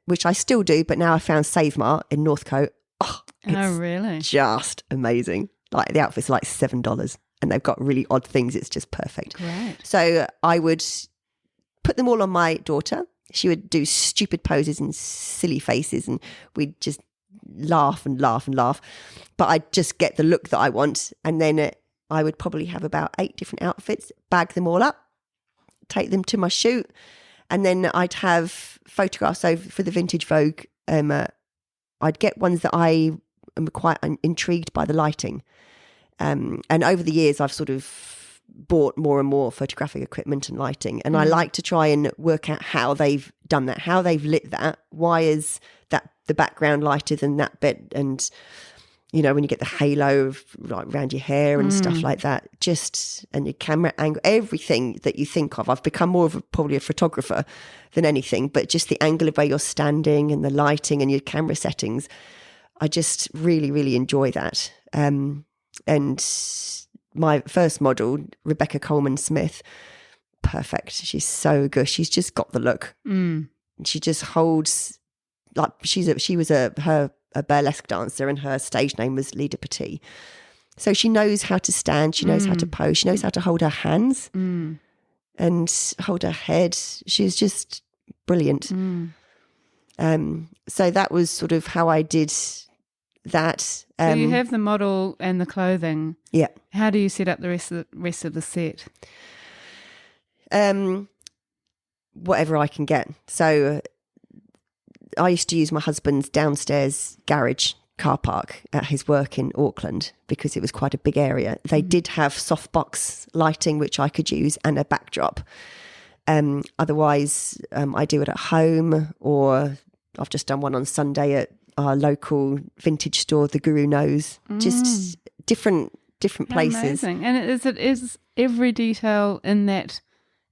which I still do, but now I found Save Mart in Northcote. Oh, really? Just amazing. Like the outfits are like $7 and they've got really odd things. It's just perfect. Great. So I would put them all on my daughter. She would do stupid poses and silly faces and we'd just laugh and laugh and laugh. But I'd just get the look that I want. And then I would probably have about 8 different outfits, bag them all up, take them to my shoot. And then I'd have photographs over for the vintage Vogue. I'd get ones that I am quite intrigued by the lighting. And over the years, I've sort of bought more and more photographic equipment and lighting, and I like to try and work out how they've done that, how they've lit that, why is that the background lighter than that bit, and when you get the halo of around your hair and stuff like that, and your camera angle, everything that you think of. I've become more of probably a photographer than anything, but just the angle of where you're standing and the lighting and your camera settings, I just really, really enjoy that. And my first model, Rebecca Coleman Smith, perfect. She's so good. She's just got the look. She just holds, like her a burlesque dancer, and her stage name was Lida Petit. So she knows how to stand, she knows how to pose, she knows how to hold her hands and hold her head. She's just brilliant. So that was sort of how I did that. So you have the model and the clothing. Yeah. How do you set up the rest of the set? Whatever I can get. So I used to use my husband's downstairs garage car park at his work in Auckland because it was quite a big area. They did have softbox lighting, which I could use, and a backdrop. Otherwise, I do it at home, or I've just done one on Sunday at our local vintage store, the Guru Knows. Just different places. Amazing. And is every detail in that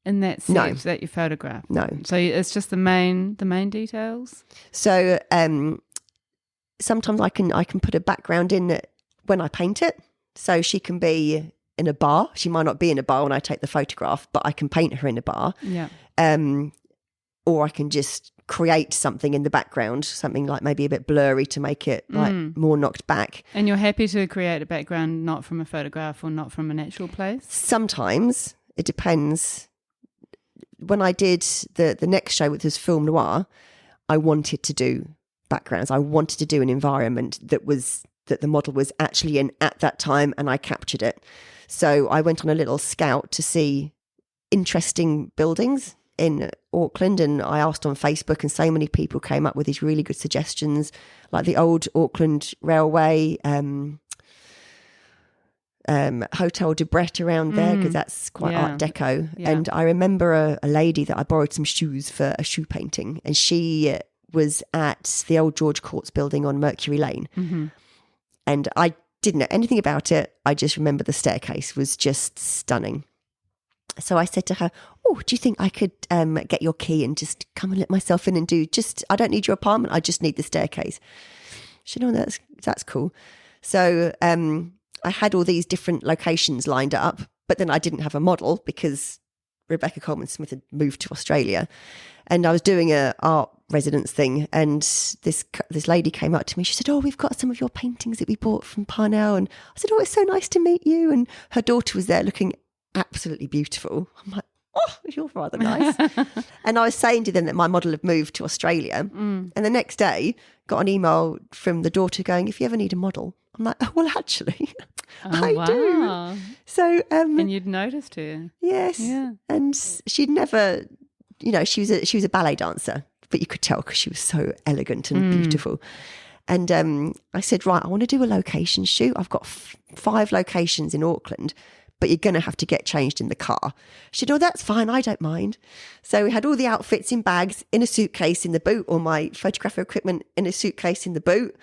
set that you photograph? No. So it's just the main details? So sometimes I can put a background in when I paint it. So she can be in a bar. She might not be in a bar when I take the photograph, but I can paint her in a bar. Yeah. Or I can just create something in the background, something like maybe a bit blurry to make it like more knocked back. And you're happy to create a background not from a photograph or not from a natural place? Sometimes. It depends. When I did the next show, which was film noir, I wanted to do backgrounds. I wanted to do an environment that the model was actually in at that time, and I captured it. So I went on a little scout to see interesting buildings in Auckland, and I asked on Facebook, and so many people came up with these really good suggestions, like the old Auckland Railway, Hotel de Brett around there, because that's quite Art Deco. Yeah. And I remember a lady that I borrowed some shoes for a shoe painting, and she was at the old George Courts building on Mercury Lane. And I didn't know anything about it. I just remember the staircase was just stunning. So I said to her, "Oh, do you think I could get your key and just come and let myself in and I don't need your apartment, I just need the staircase." She said, "Oh, that's cool." So I had all these different locations lined up, but then I didn't have a model because Rebecca Coleman Smith had moved to Australia, and I was doing a art residence thing, and this lady came up to me. She said, "Oh, we've got some of your paintings that we bought from Parnell." And I said, "Oh, it's so nice to meet you." And her daughter was there looking absolutely beautiful. I'm like, "Oh, you're rather nice." And I was saying to them that my model had moved to Australia. And the next day got an email from the daughter going, "If you ever need a model." I'm like, "Oh, well, actually, I do." So, and you'd noticed her. Yes. Yeah. And she'd never, she was a ballet dancer, but you could tell because she was so elegant and beautiful. And I said, "Right, I want to do a location shoot. I've got 5 locations in Auckland, but you're going to have to get changed in the car." She said, "Oh, that's fine. I don't mind." So we had all the outfits in bags, in a suitcase in the boot, or my photographic equipment in a suitcase in the boot.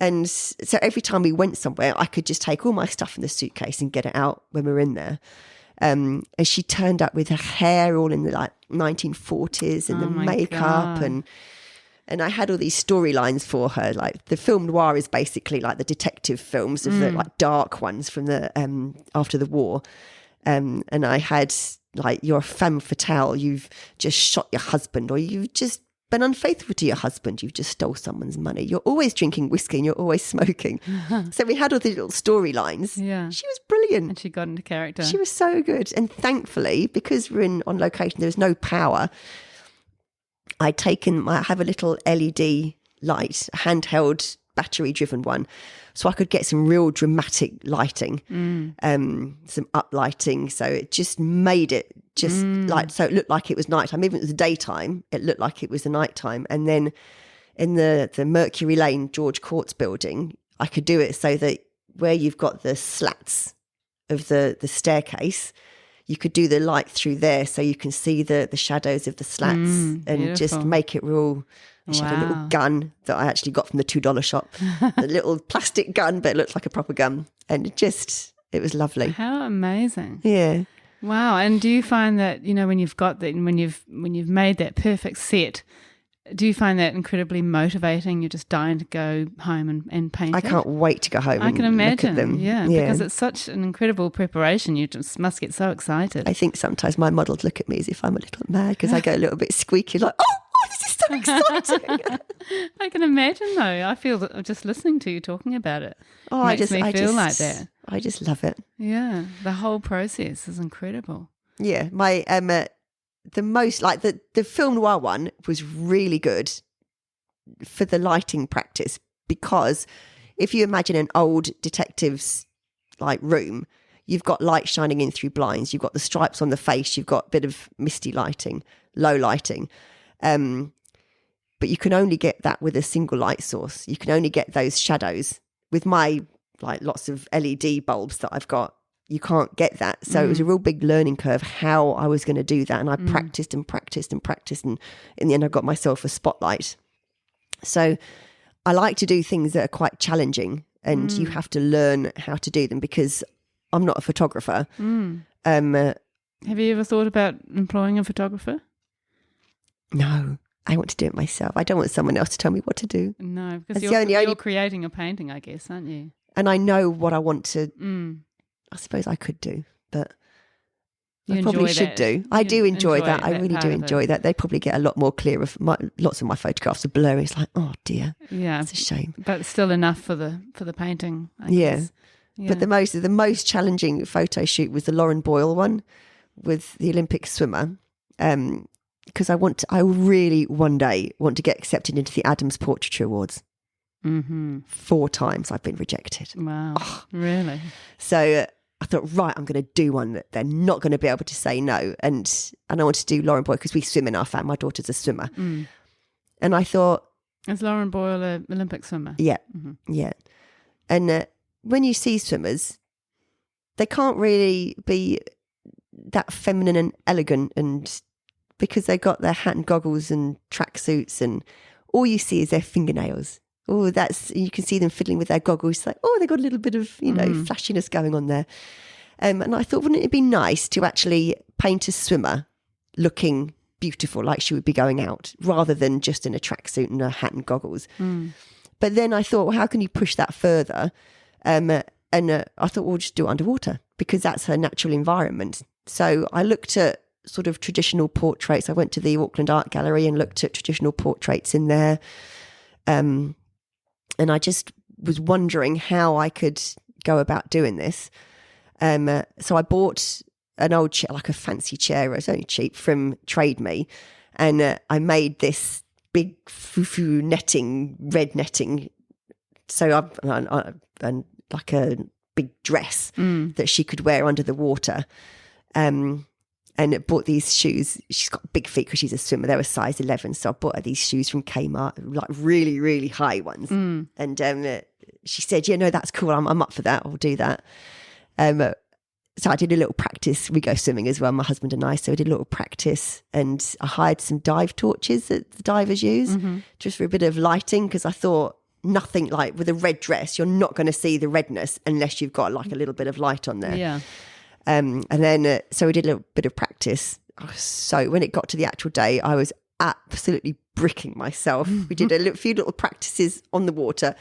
And so every time we went somewhere, I could just take all my stuff in the suitcase and get it out when we were in there. And she turned up with her hair all in the 1940s and the makeup. And I had all these storylines for her. Like the film noir is basically like the detective films of the dark ones from the after the war. And I had like, you're a femme fatale. You've just shot your husband, or you've just been unfaithful to your husband. You've just stole someone's money. You're always drinking whiskey and you're always smoking. So we had all these little storylines. Yeah. She was brilliant. And she got into character. She was so good. And thankfully, because we're on location, there was no power. I have a little LED light, a handheld battery-driven one, so I could get some real dramatic lighting, some uplighting. So it just made it so it looked like it was nighttime. Even if it was daytime, it looked like it was the nighttime. And then in the Mercury Lane George Courts building, I could do it so that where you've got the slats of the staircase, you could do the light through there so you can see the shadows of the slats and beautiful. Just make it real. She had a little gun that I actually got from the $2 shop, a little plastic gun, but it looked like a proper gun. And it was lovely. How amazing. Yeah. Wow. And do you find that, when you've got that, when you've made that perfect set, do you find that incredibly motivating? You're just dying to go home and paint I can't wait to go home I can imagine. Look at them. Yeah, because it's such an incredible preparation. You just must get so excited. I think sometimes my models look at me as if I'm a little mad because I go a little bit squeaky, like, oh, this is so so exciting. I can imagine though. I feel that just listening to you talking about it makes me feel like that. I just love it. Yeah, the whole process is incredible. Yeah, my the most like the film noir one was really good for the lighting practice, because if you imagine an old detective's like room, you've got light shining in through blinds, you've got the stripes on the face, you've got a bit of misty lighting, low lighting. But you can only get that with a single light source. You can only get those shadows. With my like lots of LED bulbs that I've got, you can't get that. So it was a real big learning curve how I was going to do that. And I practiced and practiced and practiced. And in the end, I got myself a spotlight. So I like to do things that are quite challenging, and you have to learn how to do them, because I'm not a photographer. Have you ever thought about employing a photographer? No, I want to do it myself. I don't want someone else to tell me what to do. No, because you're creating a painting, I guess, aren't you? And I know what I want to, I suppose I could do, but I probably should do. I do enjoy that. I really do enjoy that. They probably get a lot more clear. Lots of my photographs are blurry. It's like, oh dear, yeah, it's a shame. But it's still enough for the painting, I guess. Yeah. But the most challenging photo shoot was the Lauren Boyle one with the Olympic swimmer. Because I really one day want to get accepted into the Adams Portraiture Awards. 4 times I've been rejected. Wow, really? So I thought, right, I'm going to do one that they're not going to be able to say no. And I wanted to do Lauren Boyle because we swim in our family. My daughter's a swimmer. And I thought... Is Lauren Boyle an Olympic swimmer? Yeah, yeah. And when you see swimmers, they can't really be that feminine and elegant, and because they've got their hat and goggles and tracksuits, and all you see is their fingernails. Oh, you can see them fiddling with their goggles. It's like, oh, they've got a little bit of, flashiness going on there. And I thought, wouldn't it be nice to actually paint a swimmer looking beautiful, like she would be going out, rather than just in a tracksuit and a hat and goggles. But then I thought, well, how can you push that further? And I thought, well, we'll just do it underwater, because that's her natural environment. So I looked at sort of traditional portraits. I went to the Auckland Art Gallery and looked at traditional portraits in there. And I just was wondering how I could go about doing this. So I bought an old chair, like a fancy chair, it was only cheap, from Trade Me. And I made this big foo-foo netting, red netting. So and like a big dress that she could wear under the water. And bought these shoes. She's got big feet because she's a swimmer. They were size 11. So I bought her these shoes from Kmart, like really, really high ones. And she said, yeah, no, that's cool. I'm up for that. I'll do that. So I did a little practice. We go swimming as well, my husband and I. So we did a little practice, and I hired some dive torches that the divers use just for a bit of lighting, because I thought nothing like with a red dress, you're not going to see the redness unless you've got like a little bit of light on there. Yeah. And then, so we did a little bit of practice. So when it got to the actual day, I was absolutely bricking myself. We did a few little practices on the water.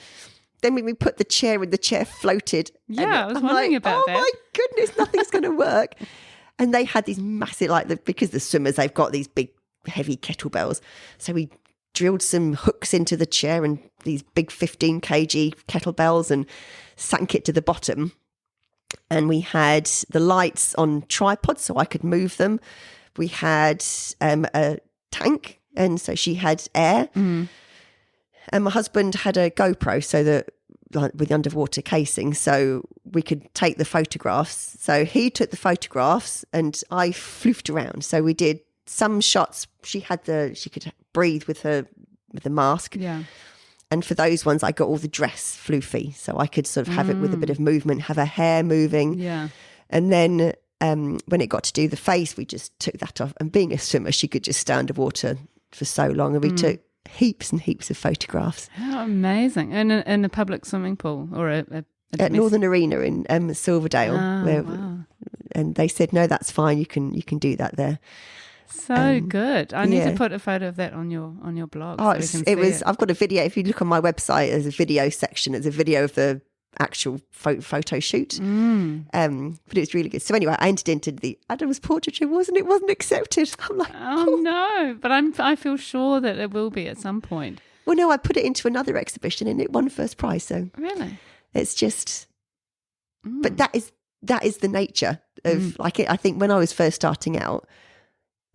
Then we put the chair in, the chair floated. Yeah, I was wondering about that. Oh my goodness, nothing's going to work. And they had these massive, because the swimmers, they've got these big, heavy kettlebells. So we drilled some hooks into the chair and these big 15 kg kettlebells and sank it to the bottom. And we had the lights on tripods so I could move them. We had a tank, and so she had air. And my husband had a GoPro, so that with the underwater casing, so we could take the photographs. So he took the photographs and I floofed around. So we did some shots. She could breathe with the mask. Yeah. And for those ones, I got all the dress floofy, so I could sort of have it with a bit of movement, have her hair moving. Yeah. And then when it got to do the face, we just took that off. And being a swimmer, she could just stay underwater for so long. And we took heaps and heaps of photographs. How amazing. And in a public swimming pool or at Northern Arena in Silverdale. Wow. And they said, no, that's fine. You can do that there. So good. I need to put a photo of that on your blog. Oh, I've got a video. If you look on my website, there's a video section. It's a video of the actual photo shoot. But it was really good. So anyway, I entered into the Adams portraiture, it wasn't accepted. I'm like, oh no, but I feel sure that it will be at some point. Well, no, I put it into another exhibition and it won first prize. So really, it's just, but that is the nature of like it. I think when I was first starting out,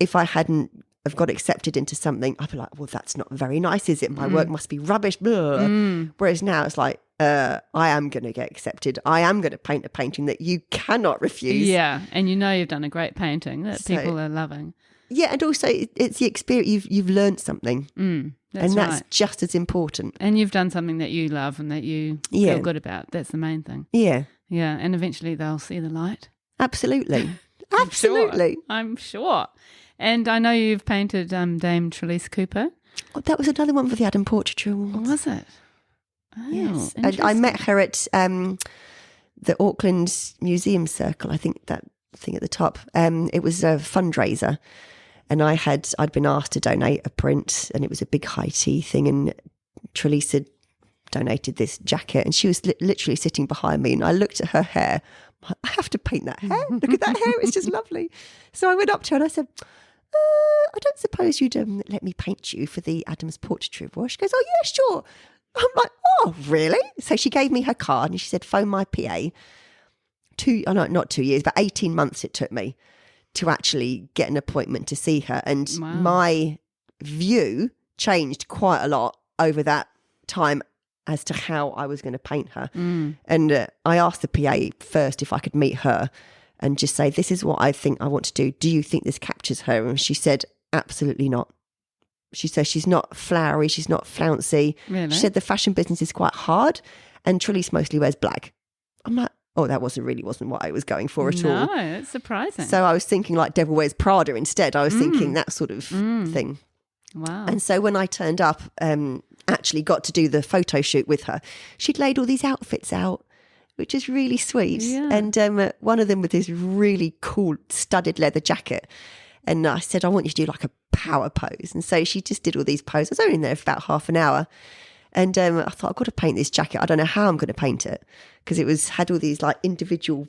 if I hadn't have got accepted into something, I'd be like, well, that's not very nice, is it? My work must be rubbish. Whereas now it's like, I am going to get accepted. I am going to paint a painting that you cannot refuse. Yeah, and you've done a great painting that people are loving. Yeah, and also it's the experience. You've learned something, that's right. Just as important. And you've done something that you love and that you feel good about. That's the main thing. Yeah, yeah, and eventually they'll see the light. Absolutely, absolutely. I'm sure. And I know you've painted Dame Trelise Cooper. Oh, that was another one for the Adam Portraiture Awards. Was it? Oh, yes, and I met her at the Auckland Museum Circle. I think that thing at the top. It was a fundraiser, and I'd been asked to donate a print, and it was a big high tea thing. And Trelise had donated this jacket, and she was literally sitting behind me, and I looked at her hair. I have to paint that hair. Look at that hair; it's just lovely. So I went up to her and I said, I don't suppose you'd let me paint you for the Adams Portraiture Award. She goes, oh yeah, sure. I'm like, oh really? So she gave me her card and she said, phone my PA. Not 2 years, but 18 months it took me to actually get an appointment to see her. And my view changed quite a lot over that time as to how I was going to paint her. And I asked the PA first if I could meet her and just say, this is what I think I want to do. Do you think this captures her? And she said, absolutely not. She says she's not flowery, she's not flouncy. Really? She said the fashion business is quite hard and Trelise mostly wears black. I'm like, oh, that wasn't what I was going for at all. No, it's surprising. So I was thinking like Devil Wears Prada instead. I was thinking that sort of thing. Wow. And so when I turned up, actually got to do the photo shoot with her, she'd laid all these outfits out, which is really sweet. Yeah. And one of them with this really cool studded leather jacket. And I said, I want you to do like a power pose. And so she just did all these poses. I was only in there for about half an hour. And I thought, I've got to paint this jacket. I don't know how I'm going to paint it because it had all these like individual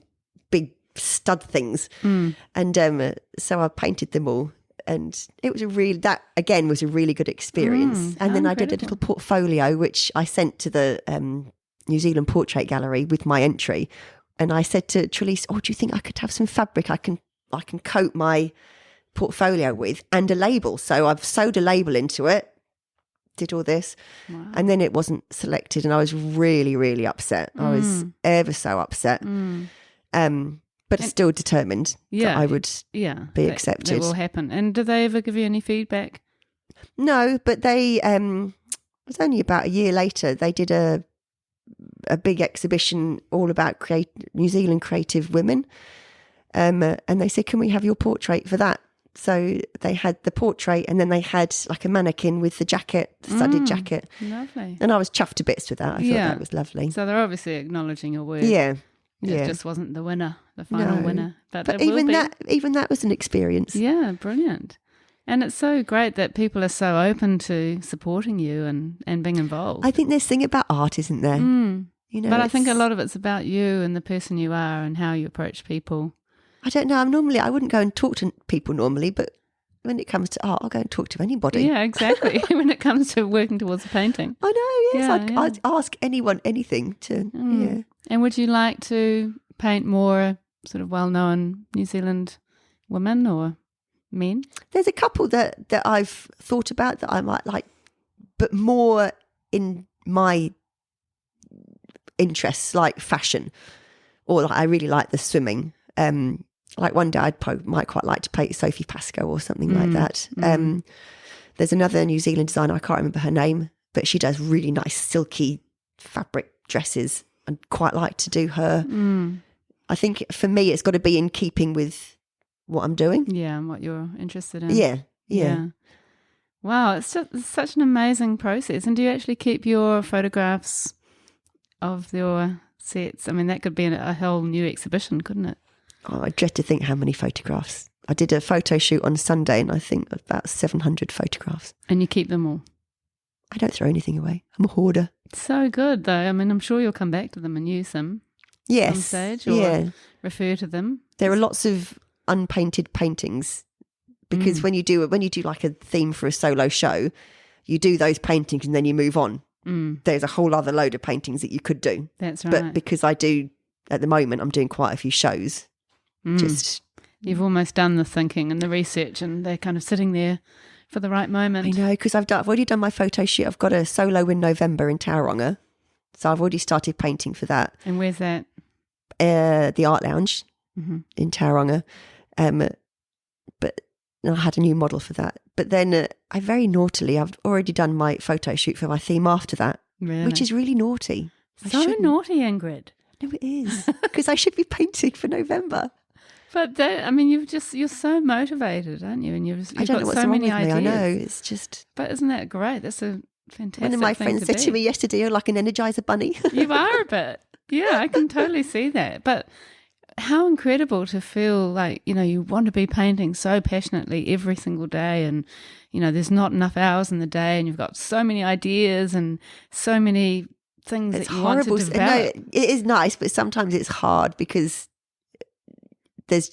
big stud things. And so I painted them all. And it was that again was a really good experience. And then I did a little portfolio, which I sent to the New Zealand Portrait Gallery with my entry. And I said to Trelise, oh, do you think I could have some fabric I can coat my portfolio with and a label? So I've sewed a label into it, did all this. Wow. And then it wasn't selected and I was really, really upset. I was ever so upset. But still determined that I would be accepted. That will happen. And did they ever give you any feedback? No, but they, it was only about a year later, they did a big exhibition all about New Zealand creative women. And they said, can we have your portrait for that? So they had the portrait and then they had like a mannequin with the jacket, the studded jacket. Lovely. And I was chuffed to bits with that. I thought that was lovely. So they're obviously acknowledging your work. Yeah. It just wasn't the winner, the final winner. But even that was an experience. Yeah, brilliant. And it's so great that people are so open to supporting you and being involved. I think there's a thing about art, isn't there? You know, but I think a lot of it's about you and the person you are and how you approach people. I don't know. I wouldn't go and talk to people normally, but when it comes to art, I'll go and talk to anybody. Yeah, exactly. When it comes to working towards a painting. I know, yes. I'd ask anyone anything to, yeah. And would you like to paint more sort of well-known New Zealand women or men? There's a couple that I've thought about that I might like, but more in my interests, like fashion, or like I really like the swimming. Like one day might quite like to paint Sophie Pascoe or something like that. There's another New Zealand designer, I can't remember her name, but she does really nice silky fabric dresses. I'd quite like to do her. I think for me, it's got to be in keeping with what I'm doing. Yeah, and what you're interested in. Yeah. Wow, it's such an amazing process. And do you actually keep your photographs of your sets? I mean, that could be a whole new exhibition, couldn't it? Oh, I dread to think how many photographs. I did a photo shoot on Sunday and I think about 700 photographs. And you keep them all? I don't throw anything away. I'm a hoarder. So good, though. I mean, I'm sure you'll come back to them and use them Yes. some stage or refer to them. There are lots of unpainted paintings because when you do like a theme for a solo show, you do those paintings and then you move on. There's a whole other load of paintings that you could do. That's right. But because I do, at the moment, I'm doing quite a few shows. You've almost done the thinking and the research, and they're kind of sitting there for the right moment. I know, because I've already done my photo shoot. I've got a solo in November in Tauranga. So I've already started painting for that. And where's that? The Art Lounge in Tauranga. But I had a new model for that. But then I very naughtily, I've already done my photo shoot for my theme after that, which is really naughty. So naughty, Ingrid. No, it is, because I should be painting for November. But that, I mean, you're so motivated, aren't you? And you've I don't got know what's so wrong many with ideas. me. I know, it's just. But isn't that great? That's a fantastic One of my thing friends said to me yesterday, "You're like an Energizer bunny." You are a bit. Yeah, I can totally see that. But how incredible to feel like, you want to be painting so passionately every single day, and, there's not enough hours in the day, and you've got so many ideas and so many things It's that you horrible. want to develop. No, it is nice, but sometimes it's hard because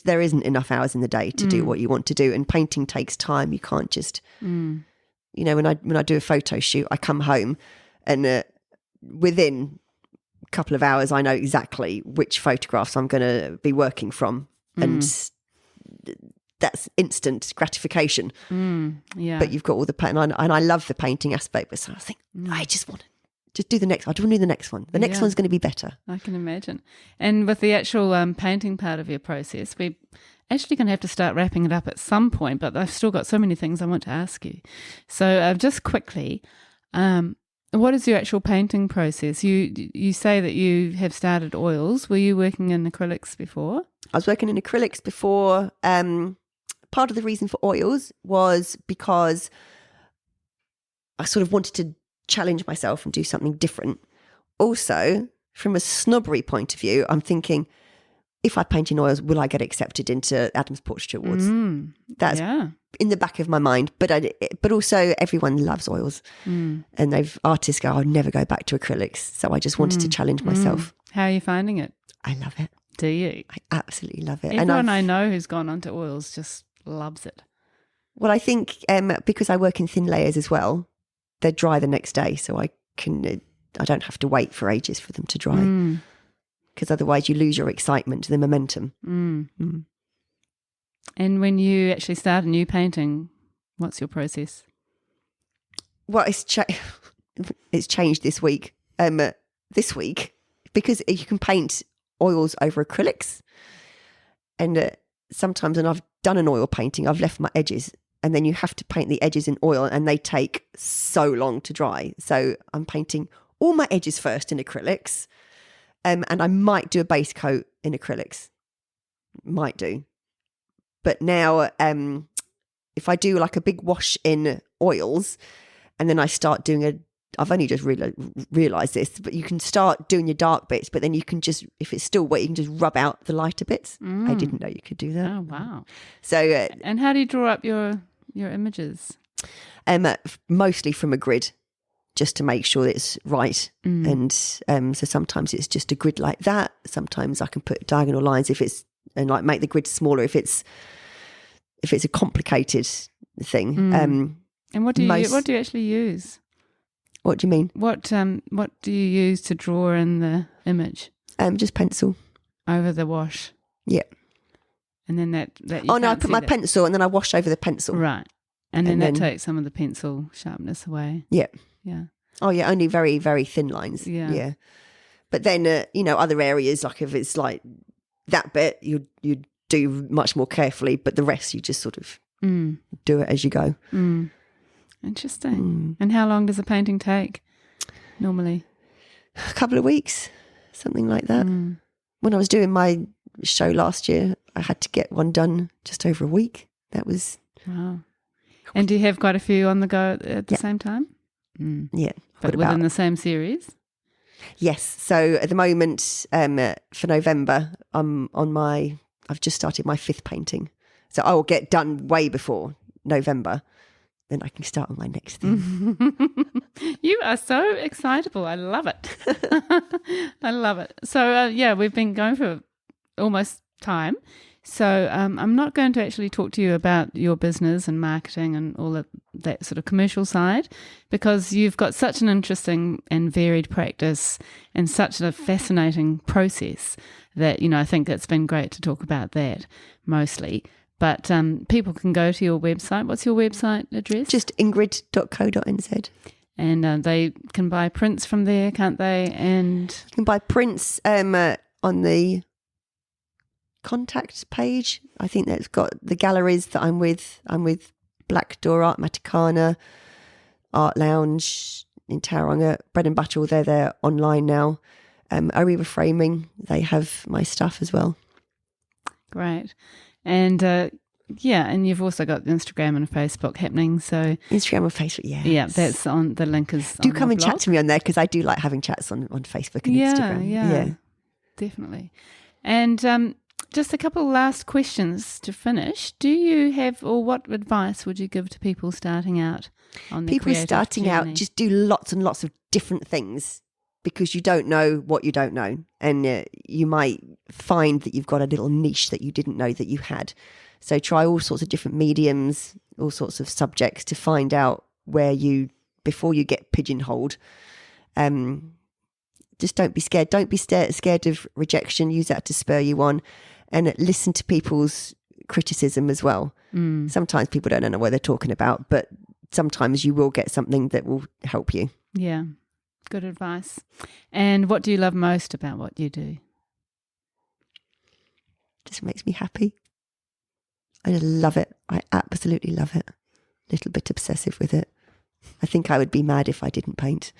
there isn't enough hours in the day to do what you want to do, and painting takes time. You can't just, when I do a photo shoot, I come home and within a couple of hours, I know exactly which photographs I'm going to be working from, and that's instant gratification. Yeah. But you've got all the paint, and I love the painting aspect. But so I think I just want to just do the next one. I want to do the next one. The next one's going to be better. I can imagine. And with the actual painting part of your process, we're actually going to have to start wrapping it up at some point, but I've still got so many things I want to ask you. So just quickly, what is your actual painting process? You say that you have started oils. Were you working in acrylics before? I was working in acrylics before. Part of the reason for oils was because I sort of wanted to challenge myself and do something different. Also, from a snobbery point of view, I'm thinking, if I paint in oils, will I get accepted into Adam's Portraiture Awards? That's in the back of my mind. But also, everyone loves oils, and artists go, "I'll never go back to acrylics." So I just wanted to challenge myself. How are you finding it? I love it. Do you? I absolutely love it. Everyone I know who's gone onto oils just loves it. Well, I think because I work in thin layers as well, they're dry the next day, so I don't have to wait for ages for them to dry. Because otherwise you lose your excitement, the momentum. And when you actually start a new painting, what's your process? Well, it's changed this week. Because you can paint oils over acrylics, and sometimes when I've done an oil painting, I've left my edges, and then you have to paint the edges in oil, and they take so long to dry. So I'm painting all my edges first in acrylics, and I might do a base coat in acrylics. Might do. But now if I do like a big wash in oils, and then I start doing I've only just realised this, but you can start doing your dark bits, but then you can just, if it's still wet, you can just rub out the lighter bits. I didn't know you could do that. Oh, wow. So, and how do you draw up your images? Mostly from a grid, just to make sure that it's right. And so sometimes it's just a grid like that. Sometimes I can put diagonal lines and like make the grid smaller if it's a complicated thing. And what do you actually use? What do you mean? What do you use to draw in the image? Just pencil over the wash. Yeah. And then that oh no, I put my pencil and then I wash over the pencil. Right. And then that takes some of the pencil sharpness away. Yeah. Yeah. Oh yeah, only very, very thin lines. Yeah. Yeah. But then other areas, like if it's like that bit, you do much more carefully, but the rest you just sort of do it as you go. Interesting. And how long does a painting take normally? A couple of weeks, something like that. When I was doing my show last year, I had to get one done just over a week. That was... Wow. And do you have quite a few on the go at the same time? Yeah. But within the same series? Yes. So at the moment, for November, I've just started my 5th painting. So I will get done way before November. Then I can start on my next thing. are so excitable. I love it. I love it. So, we've been going for almost time. So I'm not going to actually talk to you about your business and marketing and all of that sort of commercial side, because you've got such an interesting and varied practice and such a fascinating process that, I think it's been great to talk about that mostly. But people can go to your website. What's your website address? Just ingrid.co.nz. And they can buy prints from there, can't they? And you can buy prints on the contact page. I think that's got the galleries that I'm with. I'm with Black Door Art, Matakana, Art Lounge in Tauranga, Bread and Butter, all they're online now. Orewa Framing, they have my stuff as well. Great. And and you've also got Instagram and Facebook happening. So Instagram and Facebook, yeah, that's on the link is. Do come and chat to me on there, because I do like having chats on Facebook and Instagram. Yeah, definitely. And just a couple last questions to finish. Do you have, or what advice would you give to people starting out on their people starting journey? out? Just do lots and lots of different things, because you don't know what you don't know, and you might find that you've got a little niche that you didn't know that you had. So try all sorts of different mediums, all sorts of subjects to find out before you get pigeonholed. Just don't be scared. Don't be scared of rejection. Use that to spur you on, and listen to people's criticism as well. Sometimes people don't know what they're talking about, but sometimes you will get something that will help you. Yeah, good advice. And what do you love most about what you do? Just makes me happy. I just love it. I absolutely love it. A little bit obsessive with it. I think I would be mad if I didn't paint.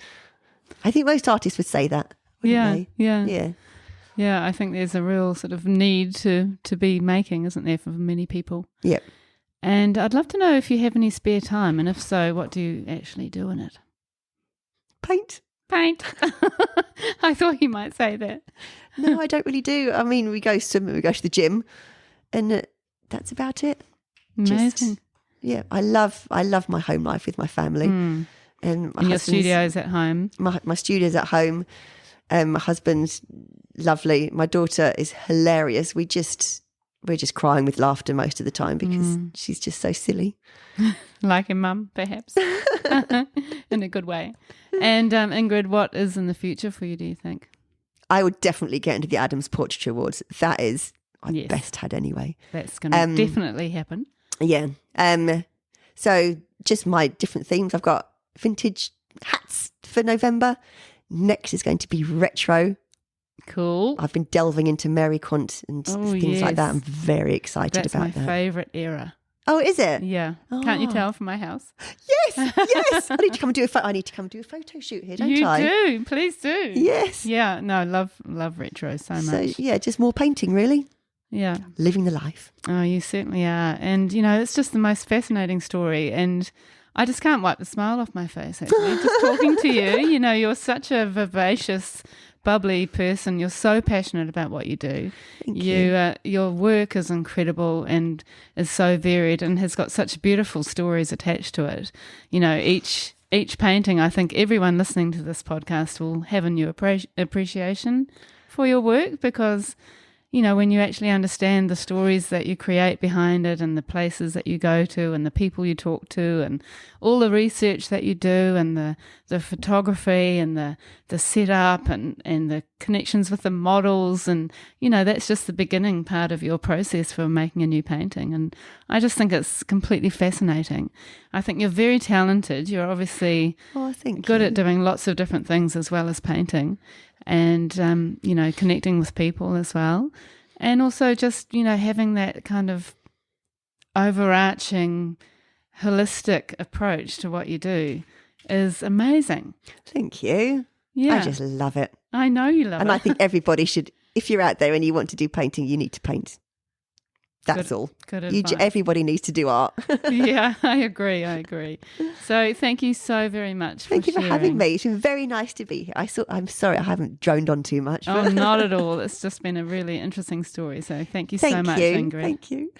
I think most artists would say that, wouldn't they? Yeah. Yeah, I think there's a real sort of need to be making, isn't there, for many people? Yep. And I'd love to know if you have any spare time, and if so, what do you actually do in it? Paint. I thought you might say that. No, I don't really do. I mean, we go swimming, we go to the gym, and that's about it. Amazing. I love my home life with my family. And your studio's at home. My studio's at home. My husband's lovely. My daughter is hilarious. We're just crying with laughter most of the time, because she's just so silly. Like a mum, perhaps, in a good way. And Ingrid, what is in the future for you, do you think? I would definitely get into the Adams Portraiture Awards. That is my best had anyway. That's going to definitely happen. Yeah. So just my different themes. I've got vintage hats for November. Next is going to be retro. Cool. I've been delving into Mary Quant and things like that. I'm very excited about that. That's my favourite era. Oh, is it? Yeah. Oh. Can't you tell from my house? Yes. I need to come and do a photo shoot here, don't I? You do. Please do. Yes. Yeah. No, love retro so much. So yeah, just more painting, really. Yeah. Living the life. Oh, you certainly are. And it's just the most fascinating story, and I just can't wipe the smile off my face, actually. Just talking to you, you're such a vivacious, bubbly person. You're so passionate about what you do. Thank you. Your work is incredible and is so varied and has got such beautiful stories attached to it. Each painting, I think everyone listening to this podcast will have a new appreciation for your work, because when you actually understand the stories that you create behind it, and the places that you go to, and the people you talk to, and all the research that you do, and the photography, and the setup, and the connections with the models, and that's just the beginning part of your process for making a new painting. And I just think it's completely fascinating. I think you're very talented. You're obviously good at doing lots of different things as well as painting. And, connecting with people as well. And also just, having that kind of overarching, holistic approach to what you do is amazing. Thank you. Yeah. I just love it. I know you love it. And I think everybody should, if you're out there and you want to do painting, you need to paint. That's all. Good advice. Everybody needs to do art. Yeah, I agree. So thank you so very much Thank you for sharing. having me. It's been very nice to be here. I'm sorry I haven't droned on too much. Oh, not at all. It's just been a really interesting story. So thank you so much, Ingrid. Thank you.